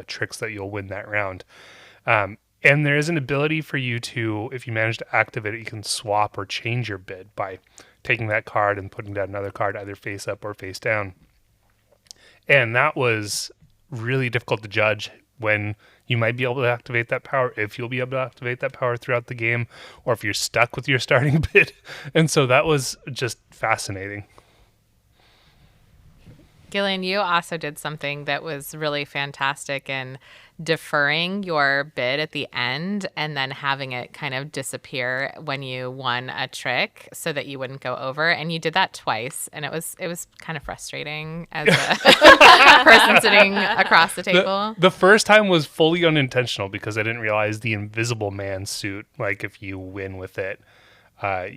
C: tricks that you'll win that round. And there is an ability for you to, if you manage to activate it, you can swap or change your bid by taking that card and putting down another card either face up or face down. And that was really difficult to judge when you might be able to activate that power, if you'll be able to activate that power throughout the game, or if you're stuck with your starting bid. And so that was just fascinating.
B: Gillian, you also did something that was really fantastic in deferring your bid at the end and then having it kind of disappear when you won a trick so that you wouldn't go over. And you did that twice, and it was kind of frustrating as a person sitting across the table.
C: The first time was fully unintentional because I didn't realize the Invisible Man suit, like if you win with it,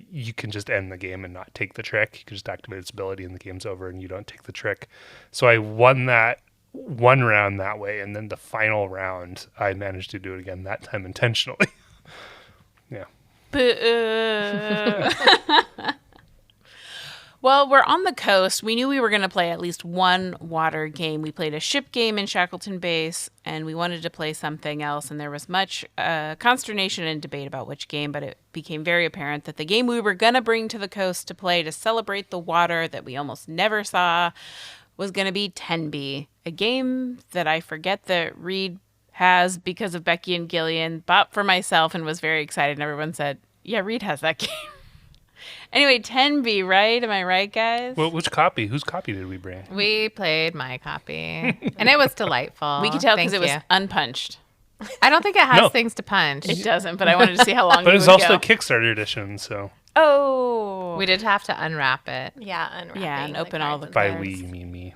C: you can just end the game and not take the trick. You can just activate its ability and the game's over and you don't take the trick. So I won that one round that way, and then the final round I managed to do it again, that time intentionally. Yeah.
A: Well, we're on the coast. We knew we were going to play at least one water game. We played a ship game in Shackleton Base, and we wanted to play something else. And there was much consternation and debate about which game, but it became very apparent that the game we were going to bring to the coast to play to celebrate the water that we almost never saw was going to be Tenby, a game that I forget that Reed has because of Becky and Gillian, bought for myself and was very excited. And everyone said, yeah, Reed has that game. Anyway, Tenby, right? Am I right, guys?
C: Well, which copy? Whose copy did we bring?
B: We played my copy, and it was delightful.
A: We could tell because
B: Thank
A: it was
B: you.
A: unpunched.
B: I don't think it has
C: No.
B: things to punch.
A: It doesn't, but I wanted to see how long
C: But
A: it
C: it was
A: would
C: also
A: go.
C: a Kickstarter edition, so
A: Oh.
B: We did have to unwrap it.
D: Yeah, unwrapping.
A: Yeah, and
D: the
A: open all
D: cards
A: the
D: and
C: by
A: cards.
C: we, you mean me.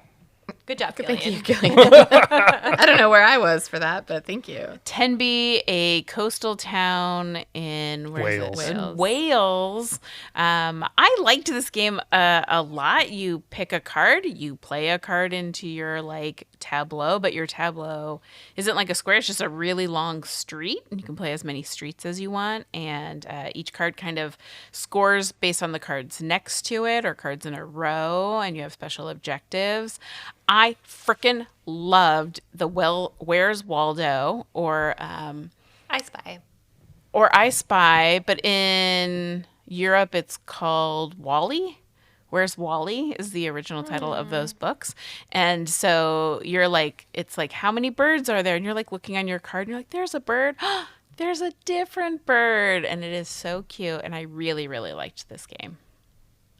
D: Good job,
B: Thank you,
D: Gillian.
B: Gillian. I don't know where I was for that, but thank you.
A: Tenby, a coastal town in where is it?
C: Wales.
A: In Wales. I liked this game a lot. You pick a card, you play a card into your like tableau, but your tableau isn't like a square. It's just a really long street, and you can play as many streets as you want. And each card kind of scores based on the cards next to it or cards in a row, and you have special objectives. I frickin' loved the Where's Waldo or
D: I Spy.
A: I Spy, but in Europe it's called Wally. Where's Wally is the original title of those books. And so you're like, it's like, how many birds are there? And you're like looking on your card and you're like, there's a bird. There's a different bird. And it is so cute. And I really, really liked this game.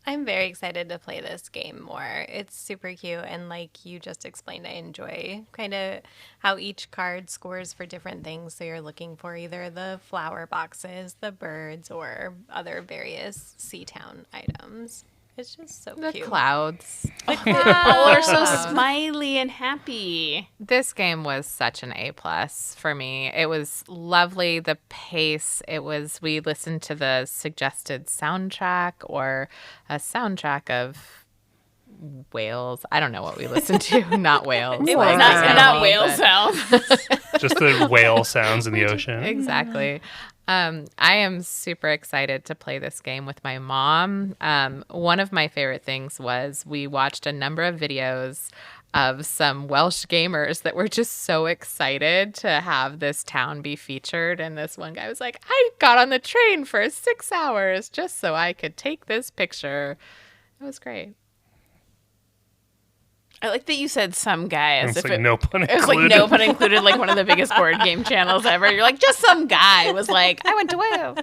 D: I'm very excited to play this game more. It's super cute, and like you just explained, I enjoy kind of how each card scores for different things. So you're looking for either the flower boxes, the birds, or other various sea town items. It's just so
B: The
D: cute.
B: clouds.
A: All are so smiley and happy.
B: This game was such an A+ for me. It was lovely. The pace. We listened to the suggested soundtrack or a soundtrack of whales. I don't know what we listened to. Not whales.
D: It was
B: like
D: not-
B: the
A: Not
B: animal,
A: whale
B: but-
A: sounds.
C: Just the whale sounds in the ocean.
B: Exactly. I am super excited to play this game with my mom. One of my favorite things was we watched a number of videos of some Welsh gamers that were just so excited to have this town be featured. And this one guy was like, I got on the train for 6 hours just so I could take this picture. It was great.
A: I like that you said some guy as
C: It's
A: if
C: like
A: it,
C: no pun
A: it was like
C: included.
A: no pun included, like one of the biggest board game channels ever. You're like, just some guy was like, I went to Wales.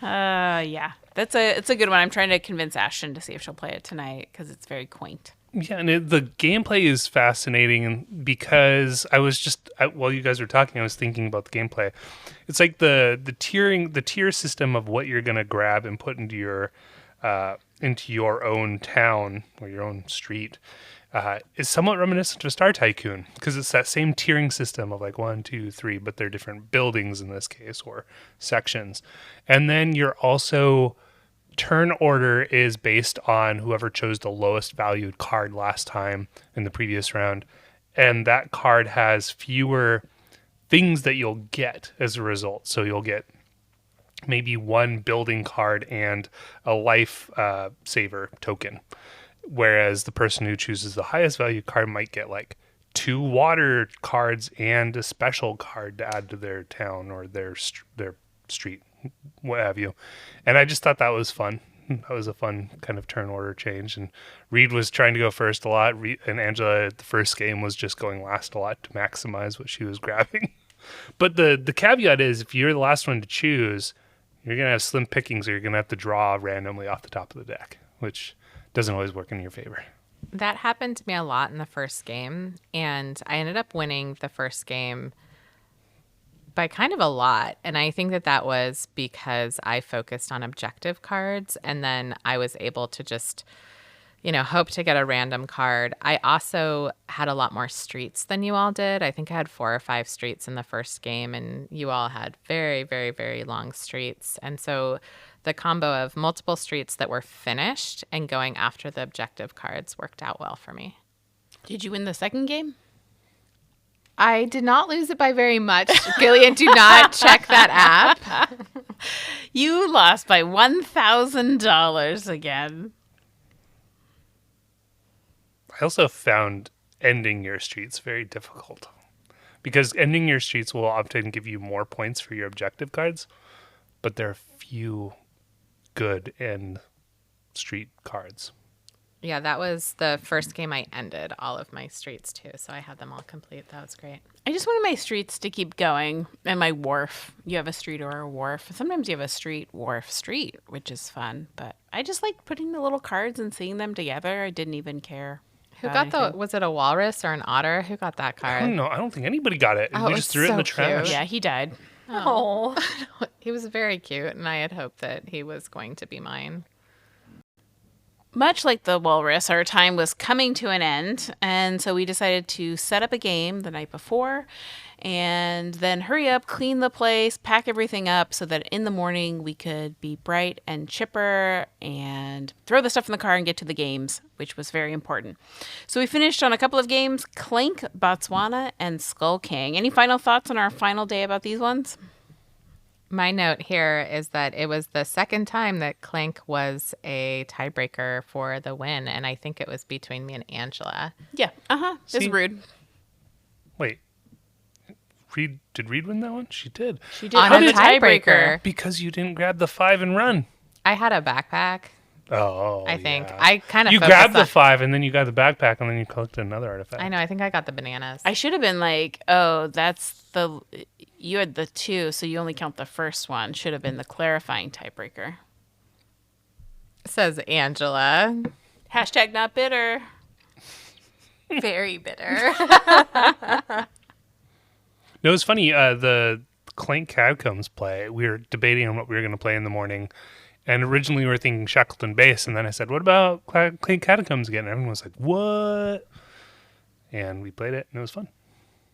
A: Yeah, it's a good one. I'm trying to convince Ashton to see if she'll play it tonight because it's very quaint.
C: Yeah, and the gameplay is fascinating because while you guys were talking, I was thinking about the gameplay. It's like the tier system of what you're gonna grab and put into your own town or your own street. Is somewhat reminiscent of Star Tycoon because it's that same tiering system of like 1, 2, 3, but they're different buildings in this case or sections. And then you're also turn order is based on whoever chose the lowest valued card last time in the previous round. And that card has fewer things that you'll get as a result. So you'll get maybe one building card and a life saver token. Whereas the person who chooses the highest value card might get like 2 water cards and a special card to add to their town or their street, what have you. And I just thought that was fun. That was a fun kind of turn order change. And Reed was trying to go first a lot, and Angela at the first game was just going last a lot to maximize what she was grabbing. But the caveat is if you're the last one to choose, you're going to have slim pickings or you're going to have to draw randomly off the top of the deck, which doesn't always work in your favor.
B: That happened to me a lot in the first game, and I ended up winning the first game by kind of a lot. And I think that was because I focused on objective cards, and then I was able to just, hope to get a random card. I also had a lot more streets than you all did. I think I had 4 or 5 streets in the first game, and you all had very, very, very long streets. And so the combo of multiple streets that were finished and going after the objective cards worked out well for me.
A: Did you win the second game?
B: I did not lose it by very much. Gillian, do not check that app.
A: You lost by $1,000 again.
C: I also found ending your streets very difficult because ending your streets will often give you more points for your objective cards, but there are few good end street cards.
B: Yeah, that was the first game I ended all of my streets too, so I had them all complete. That was great.
A: I just wanted my streets to keep going and my wharf. You have a street or a wharf. Sometimes you have a street, wharf, street, which is fun. But I just like putting the little cards and seeing them together. I didn't even care.
B: Who
A: about
B: got
A: anything.
B: the? Was it a walrus or an otter? Who got that
C: I
B: card?
C: don't know. I don't think anybody got it.
B: Oh,
C: We
B: it
C: just
B: was
C: threw it in
B: so
C: the trash.
B: cute.
A: Yeah, he died.
D: Oh.
B: He was very cute, and I had hoped that he was going to be mine.
A: Much like the walrus, our time was coming to an end, and so we decided to set up a game the night before and then hurry up, clean the place, pack everything up so that in the morning we could be bright and chipper and throw the stuff in the car and get to the games, which was very important. So we finished on a couple of games, Clank, Botswana, and Skull King. Any final thoughts on our final day about these ones?
B: My note here is that it was the second time that Clank was a tiebreaker for the win, and I think it was between me and Angela.
A: Yeah, It's
C: See?
A: rude.
C: Wait. Did Reed win that one? She did.
A: She did
B: On
A: on
B: a
A: the tiebreaker.
C: Because you didn't grab the 5 and run.
B: I had a backpack,
C: Oh,
B: I think.
C: yeah.
B: I kind of
C: You grabbed the 5 and then you got the backpack and then you collected another artifact.
B: I know. I think I got the bananas.
A: I should have been like, oh, you had the 2, so you only count the first one. Should have been the clarifying tiebreaker.
B: Says Angela.
A: Hashtag not bitter.
D: Very bitter.
C: No, it was funny. The Clank Catacombs play, we were debating on what we were going to play in the morning. And originally we were thinking Shackleton Base. And then I said, what about Clank Catacombs again? And everyone was like, what? And we played it and it was fun.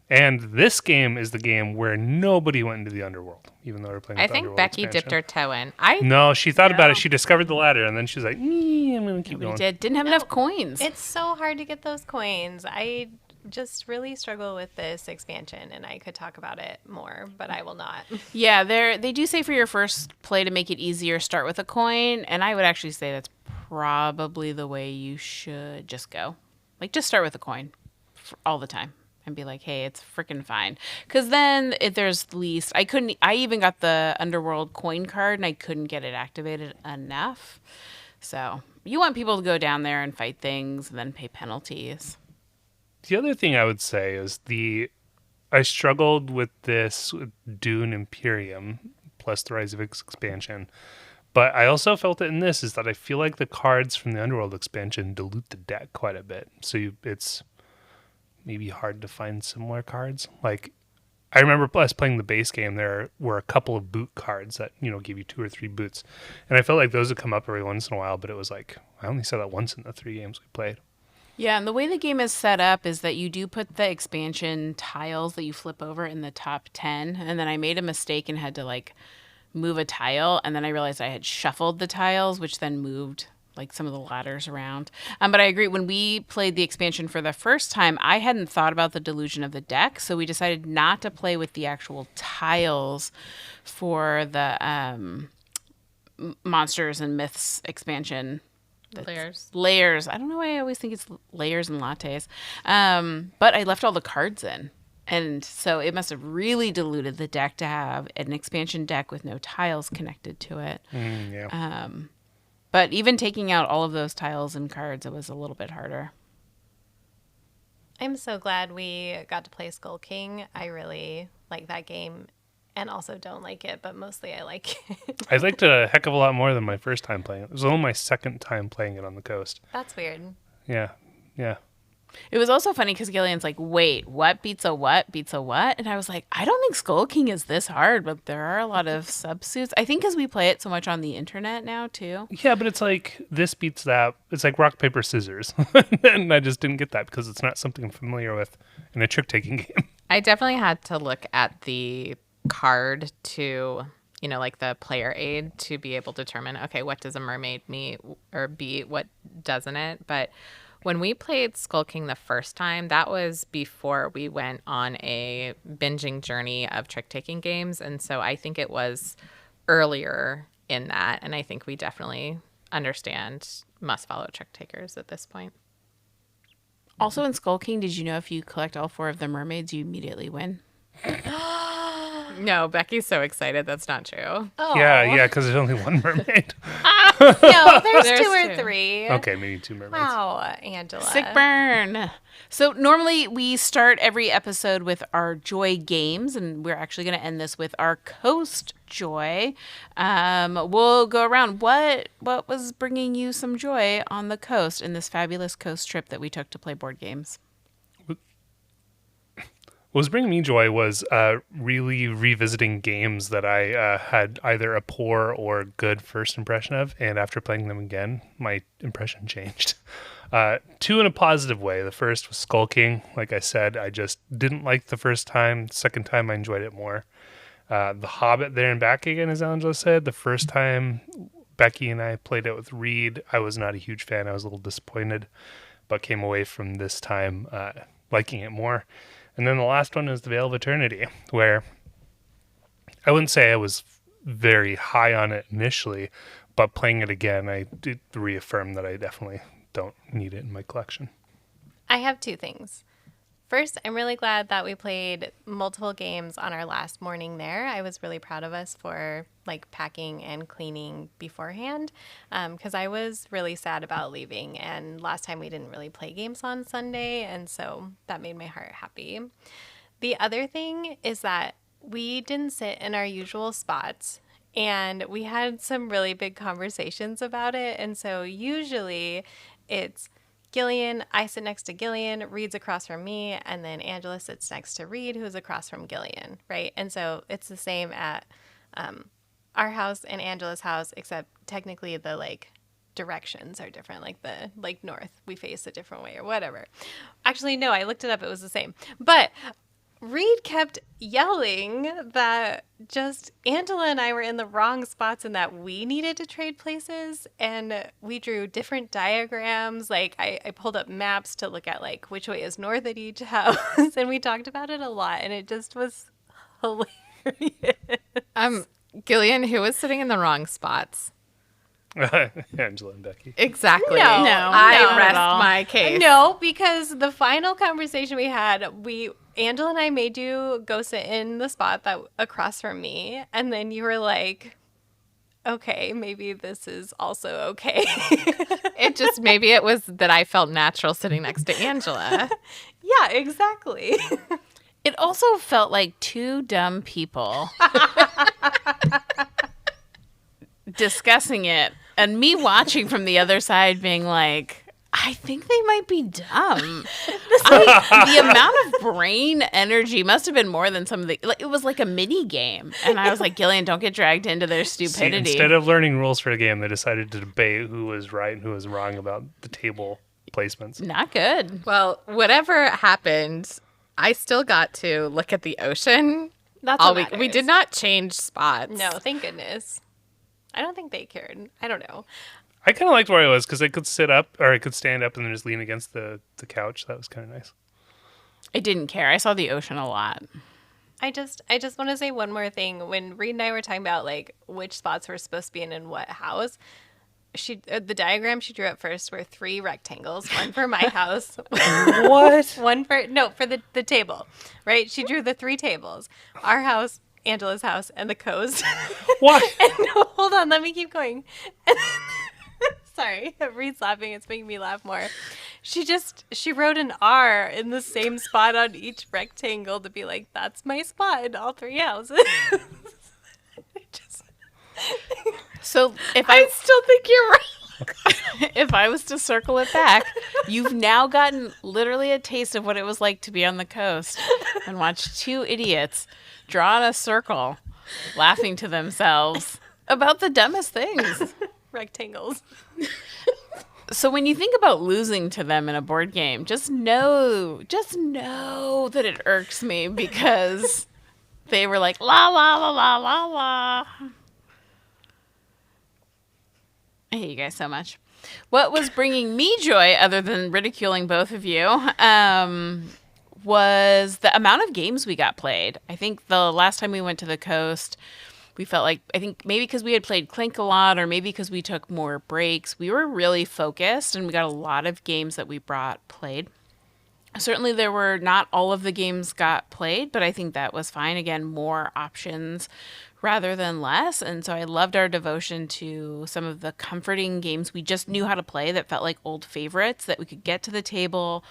C: And this game is the game where nobody went into the underworld, even though we were playing
B: I
C: with the
B: think
C: underworld
B: Becky
C: expansion.
B: dipped her toe in.
C: No, she thought about
A: No.
C: it. She discovered the ladder and then she was like, I'm going to keep
A: We
C: going.
A: didn't have enough coins.
D: It's so hard to get those coins. I just really struggle with this expansion, and I could talk about it more, but I will not.
A: Yeah, they do say for your first play to make it easier, start with a coin. And I would actually say that's probably the way you should just go. Like, just start with a coin all the time. And be like, hey, it's freaking fine. Because then if there's least, I even got the Underworld coin card and I couldn't get it activated enough. So you want people to go down there and fight things and then pay penalties.
C: The other thing I would say is I struggled with this Dune Imperium plus the Rise of X expansion. But I also felt it in this is that I feel like the cards from the Underworld expansion dilute the deck quite a bit. So it's maybe hard to find similar cards. Like, I remember us playing the base game, there were a couple of boot cards that, give you 2 or 3 boots. And I felt like those would come up every once in a while, but it was like, I only saw that once in the 3 games we played.
A: Yeah, and the way the game is set up is that you do put the expansion tiles that you flip over in the top 10. And then I made a mistake and had to, move a tile. And then I realized I had shuffled the tiles, which then moved some of the ladders around. But I agree, when we played the expansion for the first time, I hadn't thought about the delusion of the deck, so we decided not to play with the actual tiles for the Monsters and Myths expansion. Layers. I don't know why I always think it's layers and lattes. But I left all the cards in. And so it must have really diluted the deck to have an expansion deck with no tiles connected to it.
C: Yeah.
A: But even taking out all of those tiles and cards, it was a little bit harder.
D: I'm so glad we got to play Skull King. I really like that game and also don't like it, but mostly I like it.
C: I liked it a heck of a lot more than my first time playing it. It was only my second time playing it on the coast.
D: That's weird.
C: Yeah.
A: It was also funny because Gillian's like, wait, what beats a what beats a what? And I was like, I don't think Skull King is this hard, but there are a lot of substitutes. I think because we play it so much on the internet now, too.
C: Yeah, but it's like this beats that. It's like rock, paper, scissors. And I just didn't get that because it's not something I'm familiar with in a trick-taking game.
B: I definitely had to look at the card to, like the player aid to be able to determine, okay, what does a mermaid mean or be, what doesn't it? But when we played Skull King the first time, that was before we went on a binging journey of trick-taking games. And so I think it was earlier in that. And I think we definitely understand must-follow trick-takers at this point.
A: Also in Skull King, did you know if you collect all 4 of the mermaids, you immediately win?
B: No, Becky's so excited. That's not true.
D: Oh.
C: Yeah, because there's only one mermaid.
D: No, there's
B: There's
D: two or
B: two.
D: three.
C: Okay, maybe 2 mermaids.
D: Wow, Angela.
A: Sick burn. So normally we start every episode with our joy games, and we're actually going to end this with our coast joy. We'll go around. What was bringing you some joy on the coast in this fabulous coast trip that we took to play board games?
C: What was bringing me joy was really revisiting games that I had either a poor or good first impression of, and after playing them again, my impression changed. Two in a positive way. The first was Skull King. Like I said, I just didn't like the first time. Second time, I enjoyed it more. The Hobbit there and back again, as Angela said. The first time Becky and I played it with Reed, I was not a huge fan. I was a little disappointed, but came away from this time liking it more. And then the last one is the Vale of Eternity, where I wouldn't say I was very high on it initially, but playing it again, I did reaffirm that I definitely don't need it in my collection.
D: I have two things. First, I'm really glad that we played multiple games on our last morning there. I was really proud of us for like packing and cleaning beforehand because I was really sad about leaving. And last time we didn't really play games on Sunday. And so that made my heart happy. The other thing is that we didn't sit in our usual spots. And we had some really big conversations about it. And so usually it's Gillian, I sit next to Gillian, Reed's across from me, and then Angela sits next to Reed, who's across from Gillian, right? And so it's the same at our house and Angela's house, except technically the like directions are different, like the like north, we face a different way or whatever. Actually, no, I looked it up, it was the same. But Reed kept yelling that just Angela and I were in the wrong spots and that we needed to trade places. And we drew different diagrams. Like I pulled up maps to look at like which way is north at each house. And we talked about it a lot. And it just was hilarious.
B: Gillian, who was sitting in the wrong spots?
C: Angela and Becky.
B: Exactly.
D: No,
B: I
A: not
B: rest
A: at all.
B: my case.
D: No, because the final conversation we had, Angela and I made you go sit in the spot that across from me, and then you were like, "Okay, maybe this is also okay."
B: It just, maybe it was that I felt natural sitting next to Angela.
D: Yeah, exactly.
A: It also felt like two dumb people discussing it, and me watching from the other side being like, I think they might be dumb. The amount of brain energy must have been more than some of the, like, it was like a mini game. And I was like, Gillian, don't get dragged into their
C: See,
A: stupidity.
C: instead of learning rules for the game, they decided to debate who was right and who was wrong about the table placements.
A: Not good.
B: Well, whatever happened, I still got to look at the ocean
D: That's
B: all
D: what
B: week. We
D: matters.
B: did not change spots.
D: No, thank goodness. I don't think they cared. I don't know.
C: I kind of liked where I was because I could sit up or I could stand up and then just lean against the couch. That was kind of nice.
A: I didn't care. I saw the ocean a lot.
D: I just want to say one more thing. When Reed and I were talking about like which spots we're supposed to be in what house, the diagram she drew up first were 3 rectangles, one for my house,
C: What?
D: one for the table, right? She drew the 3 tables, our house, Angela's house, and the coast.
C: What?
D: And no, hold on, let me keep going. Sorry, Reed's laughing. It's making me laugh more. She wrote an R in the same spot on each rectangle to be like, that's my spot in all 3 houses.
A: So if
B: I still think you're right.
A: if I was to circle it back, you've now gotten literally a taste of what it was like to be on the coast and watch 2 idiots draw in a circle, laughing to themselves about the dumbest things.
D: Rectangles.
A: So when you think about losing to them in a board game, just know that it irks me because they were like, la, la, la, la, la, la. I hate you guys so much. What was bringing me joy, other than ridiculing both of you, was the amount of games we got played. I think the last time we went to the coast, we felt like, I think maybe because we had played Clank a lot, or maybe because we took more breaks, we were really focused and we got a lot of games that we brought played. Certainly there were not all of the games got played, but I think that was fine. Again, more options rather than less. And so I loved our devotion to some of the comforting games we just knew how to play that felt like old favorites that we could get to the table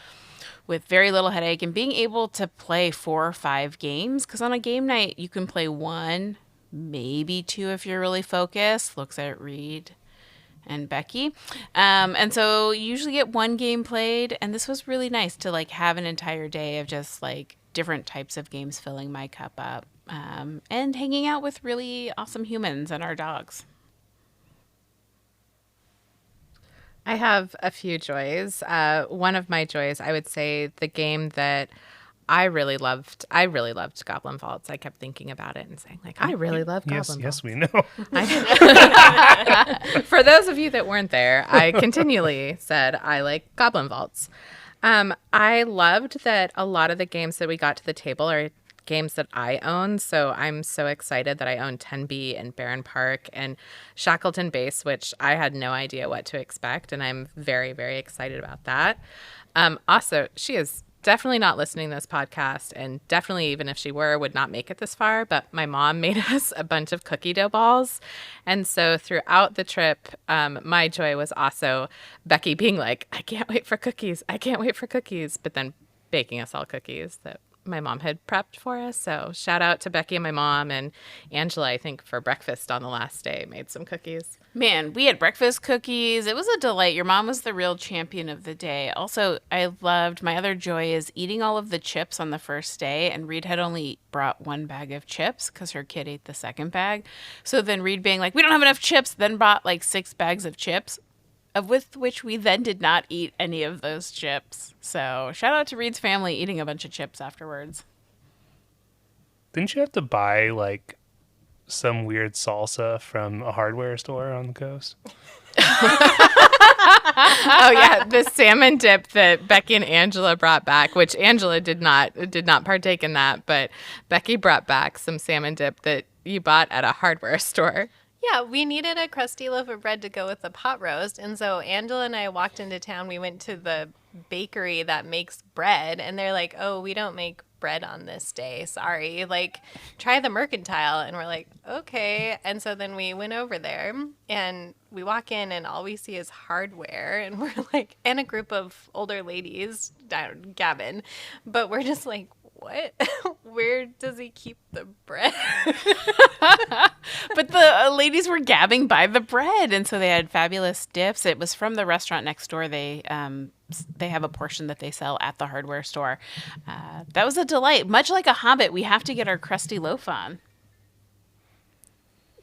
A: with very little headache, and being able to play 4 or 5 games. Because on a game night, you can play 1, maybe 2 if you're really focused. Looks at Reed and Becky. And so you usually get 1 game played. And this was really nice to like have an entire day of just like different types of games filling my cup up, and hanging out with really awesome humans and our dogs.
B: I have a few joys. One of my joys, I would say, the game that I really loved Goblin Vaults. I kept thinking about it and saying, like, I really love Goblin Vaults.
C: Yes, we know.
B: For those of you that weren't there, I continually said I like Goblin Vaults. I loved that a lot of the games that we got to the table are games that I own. So I'm so excited that I own Tenby and Barenpark and Shackleton Base, which I had no idea what to expect. And I'm very, very excited about that. Also, she is definitely not listening to this podcast, and definitely, even if she were, would not make it this far. But my mom made us a bunch of cookie dough balls. And so throughout the trip, my joy was also Becky being like, I can't wait for cookies. I can't wait for cookies. But then baking us all cookies that my mom had prepped for us. So shout out to Becky and my mom, and Angela, I think for breakfast on the last day, made some cookies.
A: Man, we had breakfast cookies. It was a delight. Your mom was the real champion of the day. Also, I loved, my other joy is eating all of the chips on the first day. And Reed had only brought 1 bag of chips because her kid ate the second bag. So then Reed being like, we don't have enough chips, then brought like 6 bags of chips, with which we then did not eat any of those chips. So shout out to Reed's family eating a bunch of chips afterwards.
C: Didn't you have to buy like some weird salsa from a hardware store on the coast?
B: Oh yeah, the salmon dip that Becky and Angela brought back, which Angela did not partake in that, but Becky brought back some salmon dip that you bought at a hardware store.
D: Yeah, we needed a crusty loaf of bread to go with the pot roast. And so Angela and I walked into town. We went to the bakery that makes bread. And they're like, oh, we don't make bread on this day. Sorry. Like, try the Mercantile. And we're like, okay. And so then we went over there and we walk in and all we see is hardware. And we're like, and a group of older ladies, Gavin. But we're just like, what? Where does he keep the bread?
A: But the ladies were gabbing by the bread, and so they had fabulous dips. It was from the restaurant next door. They have a portion that they sell at the hardware store. That was a delight. Much like a Hobbit, we have to get our crusty loaf on.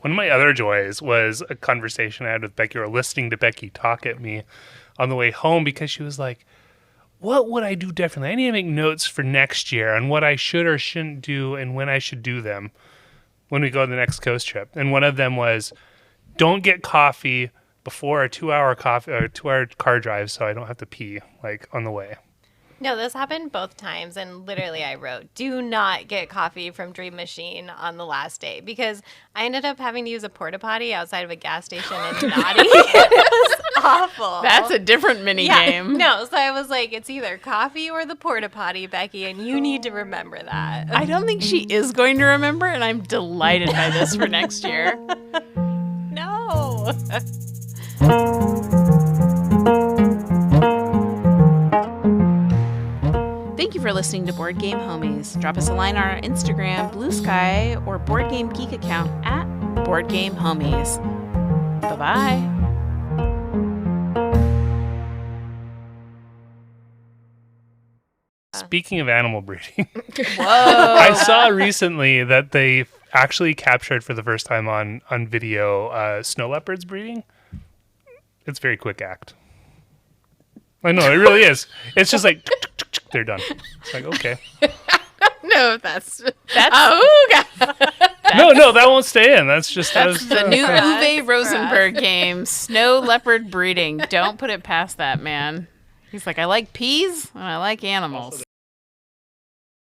C: One of my other joys was a conversation I had with Becky, or listening to Becky talk at me on the way home, because she was like, what would I do differently? I need to make notes for next year on what I should or shouldn't do and when I should do them when we go to the next coast trip. And one of them was, don't get coffee before a 2-hour car drive so I don't have to pee like on the way.
D: No, this happened both times, and literally I wrote, do not get coffee from Dream Machine on the last day, because I ended up having to use a porta potty outside of a gas station in Naughty. It was awful.
A: That's a different mini game.
D: No, so I was like, it's either coffee or the porta potty, Becky, and you need to remember that.
A: I don't think she is going to remember, and I'm delighted by this for next year.
D: No.
A: Thank you for listening to Board Game Homies. Drop us a line on our Instagram, Blue Sky, or Board Game Geek account at Board Game Homies. Bye-bye.
C: Speaking of animal breeding,
A: Whoa.
C: I saw recently that they actually captured for the first time on video snow leopards breeding. It's a very quick act. I know, it really is. It's just like, they're done. It's like, okay.
B: No, that's
A: God.
C: No, that won't stay in. That's just
A: That's the new
D: us,
A: Uwe
D: for
A: Rosenberg game, snow leopard breeding. Don't put it past that man. He's like, I like peas and I like animals.